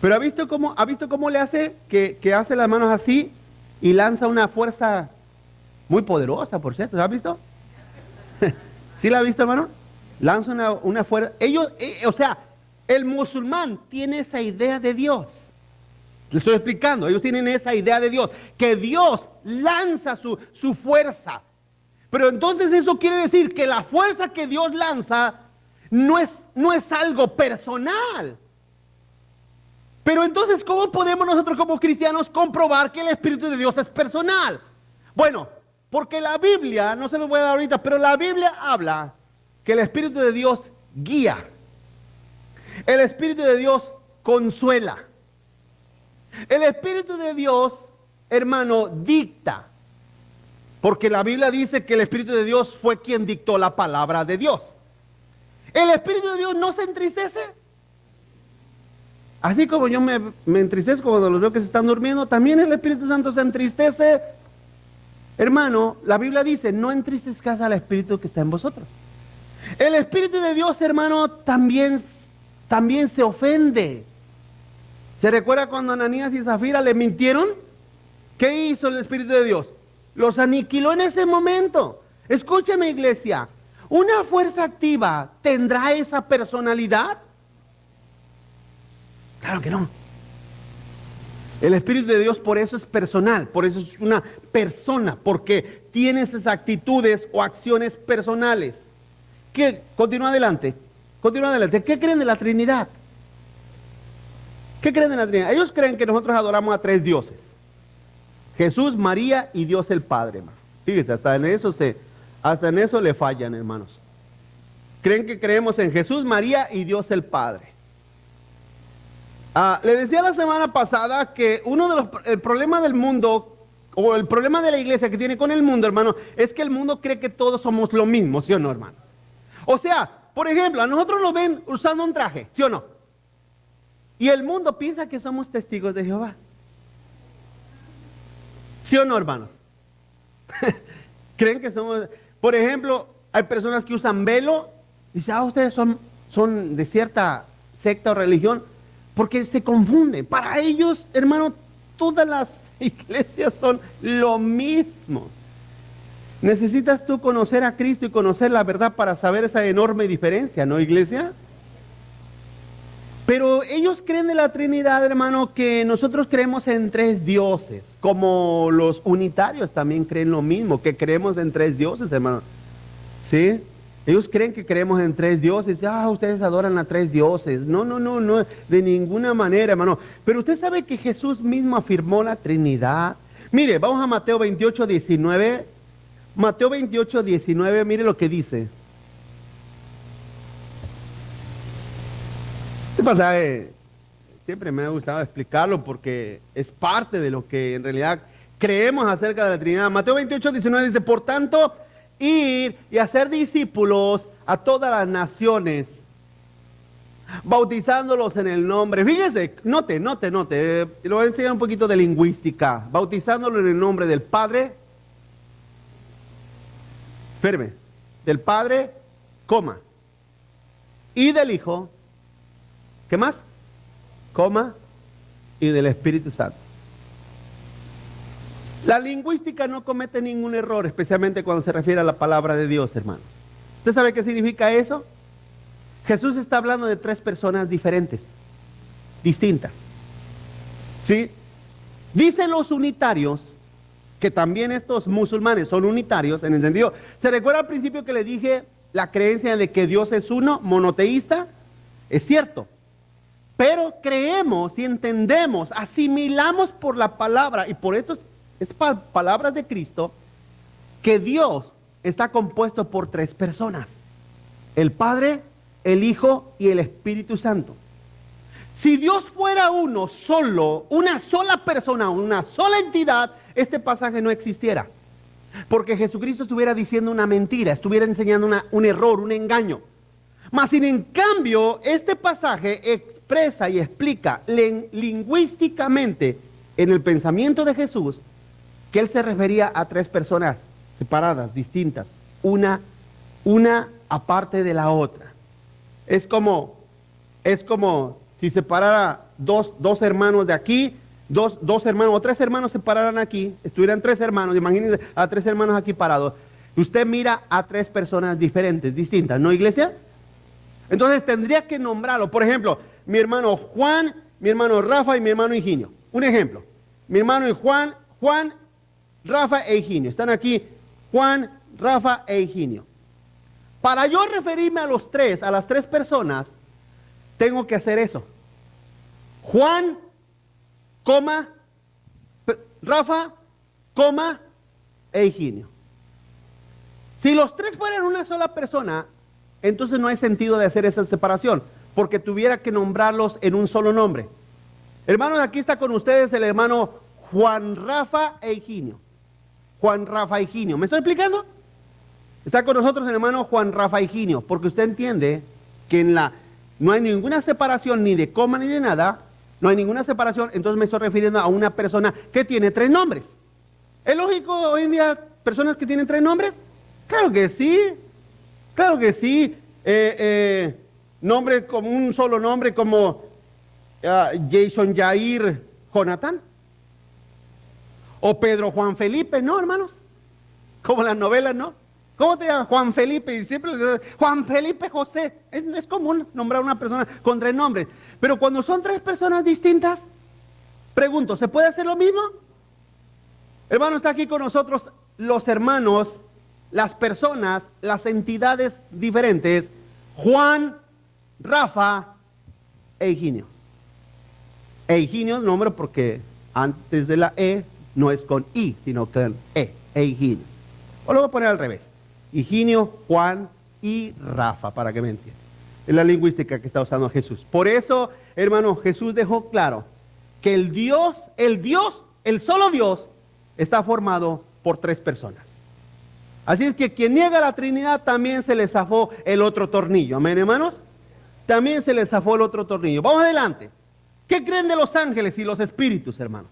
Pero ¿ha visto cómo le hace que hace las manos así y lanza una fuerza muy poderosa, por cierto? ¿Ha visto? ¿Sí la ha visto, hermano? Lanza una fuerza. Ellos, o sea, el musulmán tiene esa idea de Dios. Les estoy explicando, ellos tienen esa idea de Dios, que Dios lanza su fuerza. Pero entonces eso quiere decir que la fuerza que Dios lanza no es algo personal. Pero entonces, ¿cómo podemos nosotros como cristianos comprobar que el Espíritu de Dios es personal? Bueno, porque la Biblia, no se los voy a dar ahorita, pero la Biblia habla que el Espíritu de Dios guía. El Espíritu de Dios consuela. El Espíritu de Dios, hermano, dicta. Porque la Biblia dice que el Espíritu de Dios fue quien dictó la palabra de Dios. El Espíritu de Dios no se entristece. Así como yo me entristezco cuando los veo que se están durmiendo, también el Espíritu Santo se entristece. Hermano, la Biblia dice: no entristezcas al Espíritu que está en vosotros. El Espíritu de Dios, hermano, también se ofende. ¿Se recuerda cuando Ananías y Zafira le mintieron? ¿Qué hizo el Espíritu de Dios? Los aniquiló en ese momento. Escúchame, iglesia, ¿una fuerza activa tendrá esa personalidad? Claro que no. El Espíritu de Dios por eso es personal, por eso es una persona, porque tiene esas actitudes o acciones personales. Continúa adelante. ¿Qué creen de la Trinidad? ¿Qué creen de la Trinidad? Ellos creen que nosotros adoramos a 3 dioses: Jesús, María y Dios el Padre, hermano. Fíjense, hasta en eso le fallan, hermanos. Creen que creemos en Jesús, María y Dios el Padre. Le decía la semana pasada que el problema del mundo o el problema de la iglesia que tiene con el mundo, hermano, es que el mundo cree que todos somos lo mismo, ¿sí o no, hermano? O sea, por ejemplo, a nosotros nos ven usando un traje, ¿sí o no? Y el mundo piensa que somos testigos de Jehová. ¿Sí o no, hermanos? Creen que somos... Por ejemplo, hay personas que usan velo y dicen, ustedes son de cierta secta o religión, porque se confunden. Para ellos, hermano, todas las iglesias son lo mismo. Necesitas tú conocer a Cristo y conocer la verdad para saber esa enorme diferencia, ¿no, iglesia? Pero ellos creen en la Trinidad, hermano, que nosotros creemos en tres dioses, como los unitarios también creen lo mismo, que creemos en tres dioses, hermano. ¿Sí? Ellos creen que creemos en tres dioses. Ustedes adoran a tres dioses. No, de ninguna manera, hermano. Pero usted sabe que Jesús mismo afirmó la Trinidad. Mire, vamos a Mateo 28, 19. Mateo 28, 19, mire lo que dice. Este pasaje siempre me ha gustado explicarlo porque es parte de lo que en realidad creemos acerca de la Trinidad. Mateo 28, 19 dice, por tanto, ir y hacer discípulos a todas las naciones, bautizándolos en el nombre. Fíjese, note. Le voy a enseñar un poquito de lingüística. Bautizándolos en el nombre del Padre. Espérame. Del Padre, coma. Y del Hijo. ¿Qué más? Coma. Y del Espíritu Santo. La lingüística no comete ningún error, especialmente cuando se refiere a la palabra de Dios, hermano. ¿Usted sabe qué significa eso? Jesús está hablando de tres personas diferentes, distintas. ¿Sí? Dicen los unitarios, que también estos musulmanes son unitarios, en el sentido, ¿se recuerda al principio que le dije la creencia de que Dios es uno, monoteísta? Es cierto. Pero creemos y entendemos, asimilamos por la palabra, y por esto es palabras de Cristo, que Dios está compuesto por tres personas: el Padre, el Hijo y el Espíritu Santo. Si Dios fuera uno solo, una sola persona, una sola entidad, este pasaje no existiera, porque Jesucristo estuviera diciendo una mentira, estuviera enseñando un error, un engaño. Mas sin en cambio, este pasaje expresa y explica lingüísticamente en el pensamiento de Jesús que él se refería a tres personas separadas, distintas, una aparte de la otra. Es como si separara dos hermanos de aquí, dos hermanos o tres hermanos se pararan aquí, estuvieran tres hermanos, imagínense a tres hermanos aquí parados. Usted mira a tres personas diferentes, distintas, ¿no, iglesia? Entonces tendría que nombrarlo. Por ejemplo, mi hermano Juan, mi hermano Rafa y mi hermano Higinio. Un ejemplo, mi hermano Juan, Rafa e Higinio. Están aquí Juan, Rafa e Higinio. Para yo referirme a los tres, a las tres personas, tengo que hacer eso. Juan, coma, Rafa, coma, e Higinio. Si los tres fueran una sola persona, entonces no hay sentido de hacer esa separación, porque tuviera que nombrarlos en un solo nombre. Hermanos, aquí está con ustedes el hermano Juan, Rafa e Higinio. Juan, Rafa e Higinio. ¿Me estoy explicando? Está con nosotros el hermano Juan, Rafa e Higinio, porque usted entiende que no hay ninguna separación ni de coma ni de nada, no hay ninguna separación, entonces me estoy refiriendo a una persona que tiene tres nombres. ¿Es lógico hoy en día personas que tienen tres nombres? Claro que sí, claro que sí. Nombre como un solo nombre como Jason Jair Jonathan. O Pedro Juan Felipe, ¿no, hermanos? Como las novelas, ¿no? ¿Cómo te llamas? Juan Felipe. Y siempre Juan Felipe José. Es común nombrar a una persona con tres nombres. Pero cuando son tres personas distintas, pregunto, ¿se puede hacer lo mismo? Hermano, está aquí con nosotros los hermanos, las personas, las entidades diferentes, Juan, Rafa e Higinio. E Higinio, nombre porque antes de la E no es con I, sino con E Higinio. O lo voy a poner al revés. Higinio, Juan y Rafa, para que me entiendan. Es la lingüística que está usando Jesús. Por eso, hermano, Jesús dejó claro que el solo Dios, está formado por 3 personas. Así es que quien niega la Trinidad también se le zafó el otro tornillo. Amén, hermanos. También se le zafó el otro tornillo. Vamos adelante. ¿Qué creen de los ángeles y los espíritus, hermano?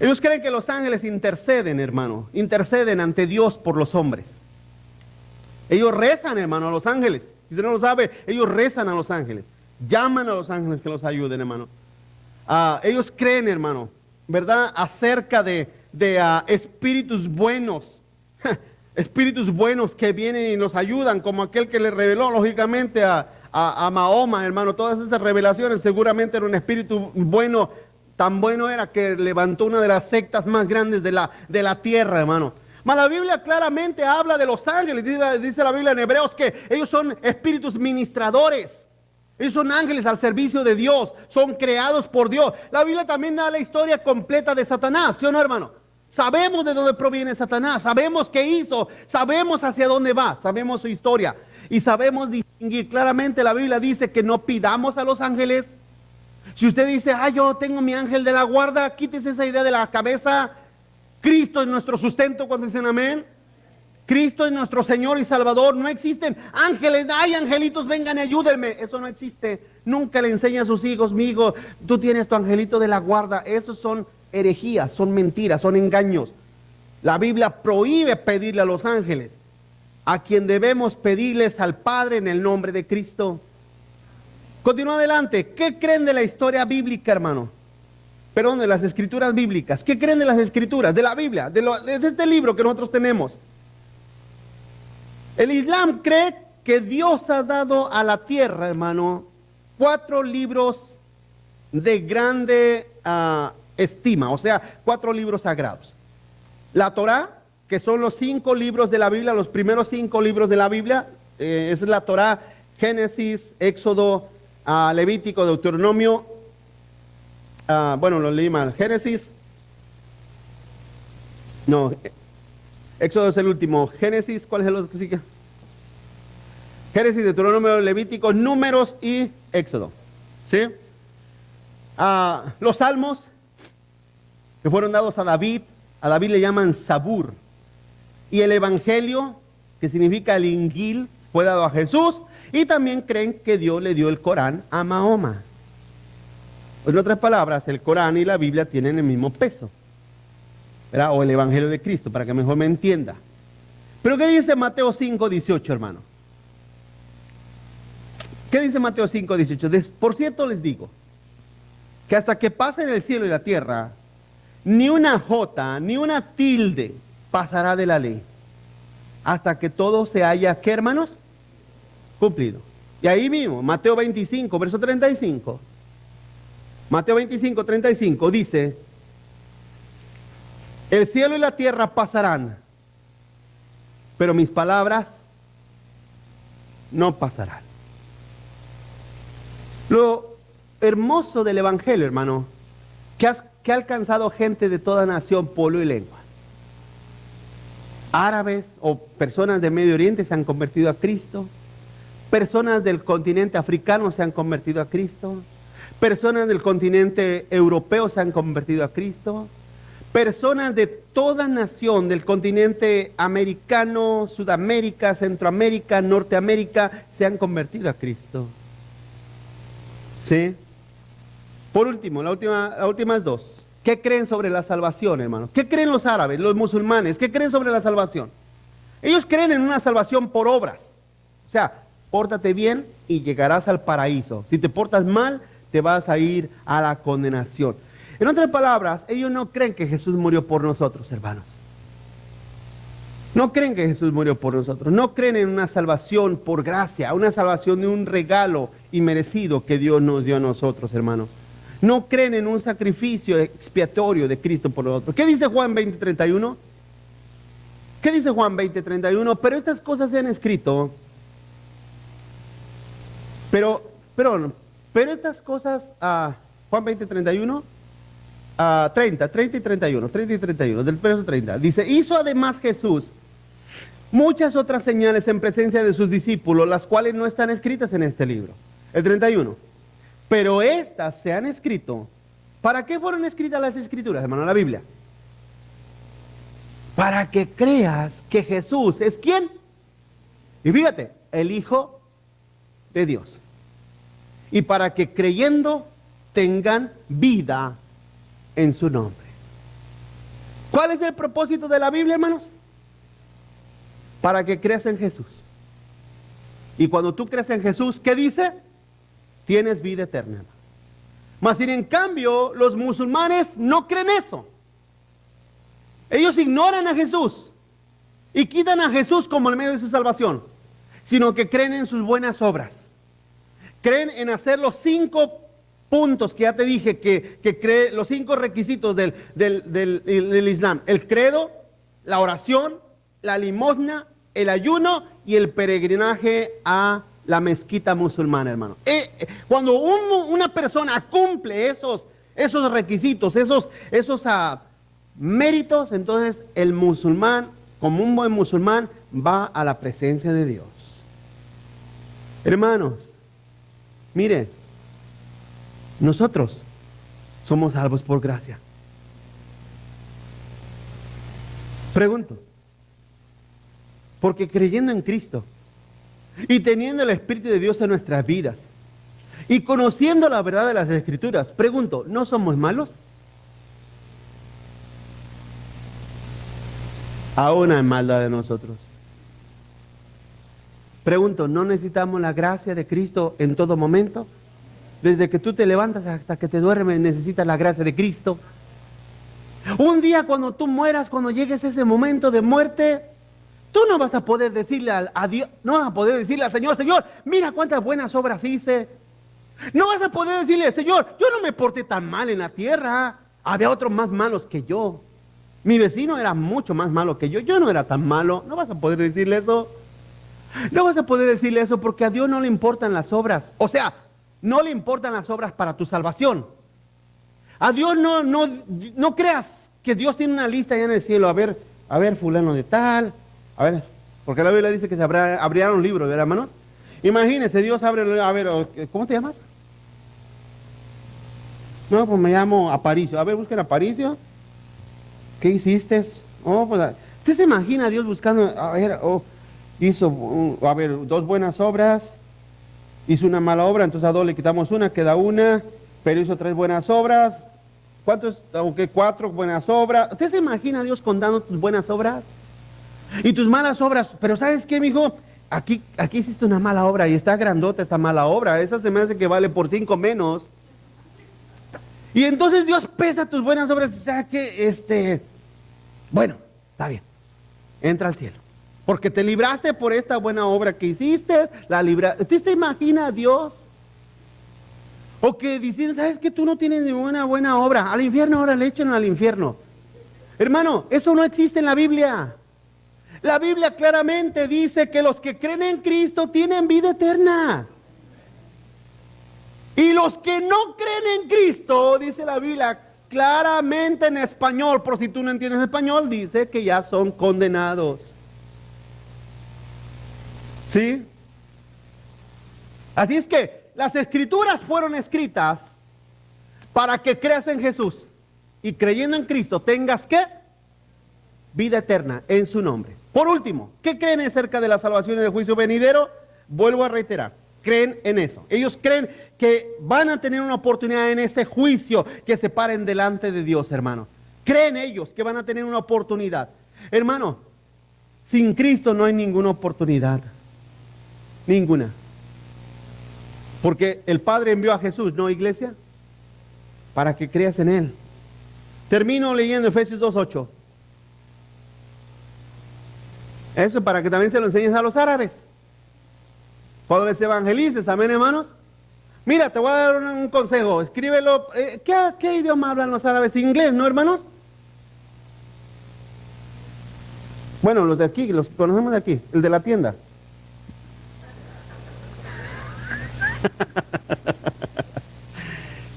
Ellos creen que los ángeles interceden, hermano. Interceden ante Dios por los hombres. Ellos rezan, hermano, a los ángeles. Si usted no lo sabe, ellos rezan a los ángeles. Llaman a los ángeles que los ayuden, hermano. Ellos creen, hermano, ¿verdad? Acerca de espíritus buenos. Espíritus buenos que vienen y nos ayudan, como aquel que le reveló, lógicamente, a Mahoma, hermano. Todas esas revelaciones seguramente era un espíritu bueno. Tan bueno era que levantó una de las sectas más grandes de la tierra, hermano. Mas la Biblia claramente habla de los ángeles. Dice la Biblia en Hebreos que ellos son espíritus ministradores. Ellos son ángeles al servicio de Dios. Son creados por Dios. La Biblia también da la historia completa de Satanás, ¿sí o no, hermano? Sabemos de dónde proviene Satanás. Sabemos qué hizo. Sabemos hacia dónde va. Sabemos su historia. Y sabemos distinguir. Claramente la Biblia dice que no pidamos a los ángeles. Si usted dice, yo tengo mi ángel de la guarda, quítese esa idea de la cabeza. Cristo es nuestro sustento, cuando dicen amén. Cristo es nuestro Señor y Salvador. No existen ángeles, angelitos, vengan y ayúdenme. Eso no existe. Nunca le enseña a sus hijos, mi hijo, tú tienes tu angelito de la guarda. Esos son herejías, son mentiras, son engaños. La Biblia prohíbe pedirle a los ángeles. A quien debemos pedirles al Padre en el nombre de Cristo. Continúa adelante. ¿Qué creen de la historia bíblica, hermano? Perdón, de las escrituras bíblicas. ¿Qué creen de las escrituras? De la Biblia, de este libro que nosotros tenemos. El Islam cree que Dios ha dado a la tierra, hermano, 4 libros de grande estima, o sea, 4 libros sagrados. La Torá, que son los 5 libros de la Biblia, los primeros 5 libros de la Biblia, esa es la Torá, Génesis, Éxodo, Levítico, Deuteronomio, lo leí mal, Génesis, no, Éxodo es el último, Génesis, ¿cuál es el otro que sigue? Génesis, Deuteronomio, Levítico, Números y Éxodo, ¿sí? Los salmos que fueron dados a David le llaman Zabur, y el Evangelio, que significa el Injil, fue dado a Jesús. Y también creen que Dios le dio el Corán a Mahoma. En otras palabras, el Corán y la Biblia tienen el mismo peso, ¿verdad? O el Evangelio de Cristo, para que mejor me entienda. Pero ¿qué dice Mateo 5:18, hermano? ¿Qué dice Mateo 5:18? Por cierto les digo, que hasta que pasen el cielo y la tierra, ni una jota, ni una tilde pasará de la ley, hasta que todo se haya, ¿qué, hermanos? Cumplido. Y ahí mismo, Mateo 25, verso 35. Mateo 25, 35 dice, el cielo y la tierra pasarán, pero mis palabras no pasarán. Lo hermoso del Evangelio, hermano, que ha alcanzado gente de toda nación, pueblo y lengua. Árabes o personas de Medio Oriente se han convertido a Cristo. Personas del continente africano se han convertido a Cristo. Personas del continente europeo se han convertido a Cristo. Personas de toda nación del continente americano, Sudamérica, Centroamérica, Norteamérica se han convertido a Cristo. ¿Sí? Por último, las últimas 2. ¿Qué creen sobre la salvación, hermano? ¿Qué creen los árabes, los musulmanes? ¿Qué creen sobre la salvación? Ellos creen en una salvación por obras. O sea, pórtate bien y llegarás al paraíso. Si te portas mal, te vas a ir a la condenación. En otras palabras, ellos no creen que Jesús murió por nosotros, hermanos. No creen que Jesús murió por nosotros. No creen en una salvación por gracia, una salvación de un regalo inmerecido que Dios nos dio a nosotros, hermanos. No creen en un sacrificio expiatorio de Cristo por nosotros. ¿Qué dice Juan 20:31? ¿Qué dice Juan 20:31? Pero estas cosas se han escrito. Pero estas cosas, Juan 20:31, 30 y 31, del verso 30. Dice, hizo además Jesús muchas otras señales en presencia de sus discípulos, las cuales no están escritas en este libro. El 31. Pero estas se han escrito ¿Para qué fueron escritas las Escrituras, hermano, la Biblia? Para que creas que Jesús es ¿quién? Y fíjate, el Hijo de Dios. Y para que creyendo tengan vida en su nombre. ¿Cuál es el propósito de la Biblia, hermanos? Para que creas en Jesús. Y cuando tú crees en Jesús, ¿qué dice? Tienes vida eterna. Mas sin en cambio, los musulmanes no creen eso. Ellos ignoran a Jesús y quitan a Jesús como el medio de su salvación, sino que creen en sus buenas obras. Creen en hacer los 5 puntos que ya te dije, que los 5 requisitos del Islam: el credo, la oración, la limosna, el ayuno y el peregrinaje a la mezquita musulmana, hermano. Cuando una persona cumple esos requisitos, esos méritos, entonces el musulmán, como un buen musulmán, va a la presencia de Dios. Hermanos, mire, nosotros somos salvos por gracia. Pregunto, porque creyendo en Cristo y teniendo el Espíritu de Dios en nuestras vidas y conociendo la verdad de las Escrituras, pregunto, ¿no somos malos? Aún hay maldad de nosotros. Pregunto, ¿no necesitamos la gracia de Cristo en todo momento? Desde que tú te levantas hasta que te duermes, necesitas la gracia de Cristo. Un día cuando tú mueras, cuando llegues a ese momento de muerte, tú no vas a poder decirle a Dios, no vas a poder decirle al Señor: Señor, mira cuántas buenas obras hice. No vas a poder decirle: Señor, yo no me porté tan mal en la tierra, había otros más malos que yo. Mi vecino era mucho más malo que yo no era tan malo. No vas a poder decirle eso. No vas a poder decirle eso porque a Dios no le importan las obras. O sea, no le importan las obras para tu salvación. A Dios no creas que Dios tiene una lista allá en el cielo. A ver, fulano de tal. A ver, porque la Biblia dice que se abrirán un libro, ¿verdad, hermanos? Imagínense, Dios abre, a ver, ¿cómo te llamas? No, pues me llamo Aparicio. A ver, busquen Aparicio. ¿Qué hiciste? Oh, pues, ¿usted se imagina a Dios buscando? A ver, hizo, 2 buenas obras, hizo una mala obra, entonces a 2 le quitamos una, queda una, pero hizo 3 buenas obras. ¿Cuántos? Aunque 4 buenas obras. ¿Usted se imagina a Dios contando tus buenas obras y tus malas obras? Pero ¿sabes qué, mijo? Aquí hiciste una mala obra y está grandota esta mala obra. Esa se me hace que vale por 5 menos. Y entonces Dios pesa tus buenas obras y sabe que, bueno, está bien, entra al cielo. Porque te libraste por esta buena obra que hiciste, la libraste. ¿Usted se imagina a Dios? O que diciendo, ¿sabes que tú no tienes ninguna buena obra? Al infierno, ahora le echan al infierno. Hermano, eso no existe en la Biblia. La Biblia claramente dice que los que creen en Cristo tienen vida eterna. Y los que no creen en Cristo, dice la Biblia claramente en español, por si tú no entiendes español, dice que ya son condenados. ¿Sí? Así es que las Escrituras fueron escritas para que creas en Jesús y creyendo en Cristo tengas ¿qué? Vida eterna en su nombre. Por último, ¿qué creen acerca de la salvación y del juicio venidero? Vuelvo a reiterar, creen en eso. Ellos creen que van a tener una oportunidad en ese juicio que se paren delante de Dios, hermano. Creen ellos que van a tener una oportunidad. Hermano, sin Cristo no hay ninguna oportunidad. Ninguna. Porque el Padre envió a Jesús, ¿no, iglesia? Para que creas en Él. Termino leyendo Efesios 2:8. Eso para que también se lo enseñes a los árabes. Cuando les evangelices, amén, hermanos. Mira, te voy a dar un consejo. Escríbelo. ¿Qué idioma hablan los árabes? Inglés, ¿no, hermanos? Bueno, los de aquí, los conocemos de aquí. El de la tienda.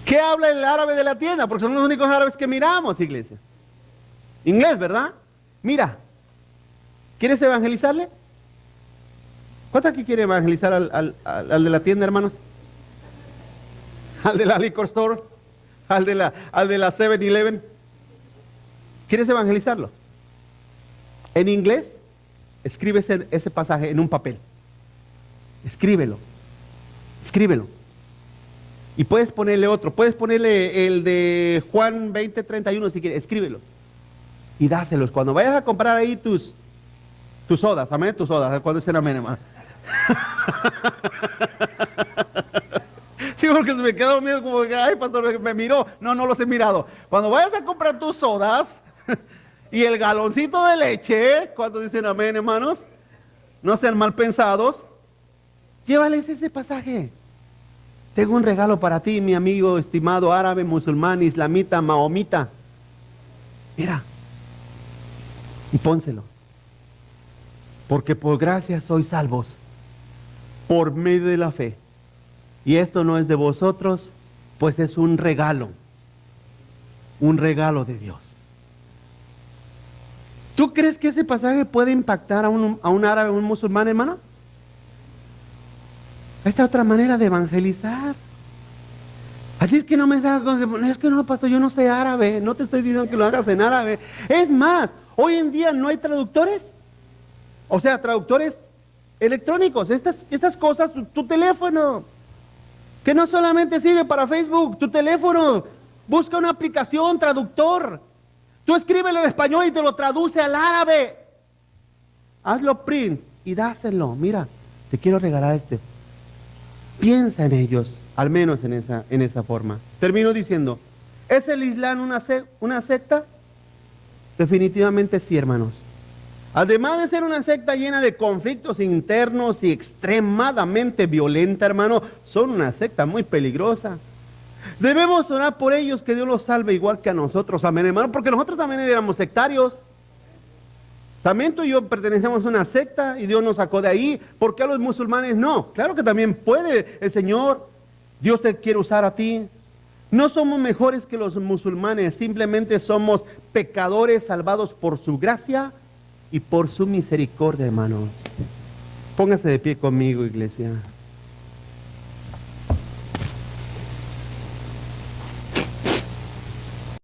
¿Qué habla el árabe de la tienda? Porque son los únicos árabes que miramos, iglesia. Inglés, ¿verdad? Mira, ¿quieres evangelizarle? ¿Cuántos aquí quieren evangelizar al de la tienda, hermanos? Al de la liquor store. al de la 7-Eleven. ¿Quieres evangelizarlo? En inglés, escribe ese pasaje en un papel. Escríbelo. Y puedes ponerle otro. Puedes ponerle el de Juan 20:31 si quieres. Escríbelos. Y dáselos. Cuando vayas a comprar ahí tus sodas. Amén, tus sodas. Cuando dicen amén, hermano. Sí, porque se me quedó miedo como que, ay, pastor, me miró. No los he mirado. Cuando vayas a comprar tus sodas y el galoncito de leche, cuando dicen amén, hermanos, no sean mal pensados, llévales ese pasaje. Tengo un regalo para ti, mi amigo estimado árabe, musulmán, islamita, mahomita. Mira, y pónselo. Porque por gracia sois salvos, por medio de la fe. Y esto no es de vosotros, pues es un regalo de Dios. ¿Tú crees que ese pasaje puede impactar a un árabe, a un musulmán, hermano? Esta otra manera de evangelizar. Así es que no me salgas, es que no, pastor, yo no sé árabe, no te estoy diciendo que lo hagas en árabe. Es más, hoy en día no hay traductores, o sea, traductores electrónicos, estas cosas, tu teléfono, que no solamente sirve para Facebook, tu teléfono, busca una aplicación, traductor. Tú escríbelo en español y te lo traduce al árabe. Hazlo print y dáselo. Mira, te quiero regalar este. Piensa en ellos, al menos en esa forma. Termino diciendo, ¿es el Islam una secta? Definitivamente sí, hermanos. Además de ser una secta llena de conflictos internos y extremadamente violenta, hermano, son una secta muy peligrosa. Debemos orar por ellos, que Dios los salve igual que a nosotros, amén, hermano, porque nosotros también éramos sectarios. También tú y yo pertenecemos a una secta y Dios nos sacó de ahí. ¿Por qué a los musulmanes no? Claro que también puede el Señor. Dios te quiere usar a ti. No somos mejores que los musulmanes, simplemente somos pecadores salvados por su gracia y por su misericordia, hermanos. Póngase de pie conmigo, iglesia.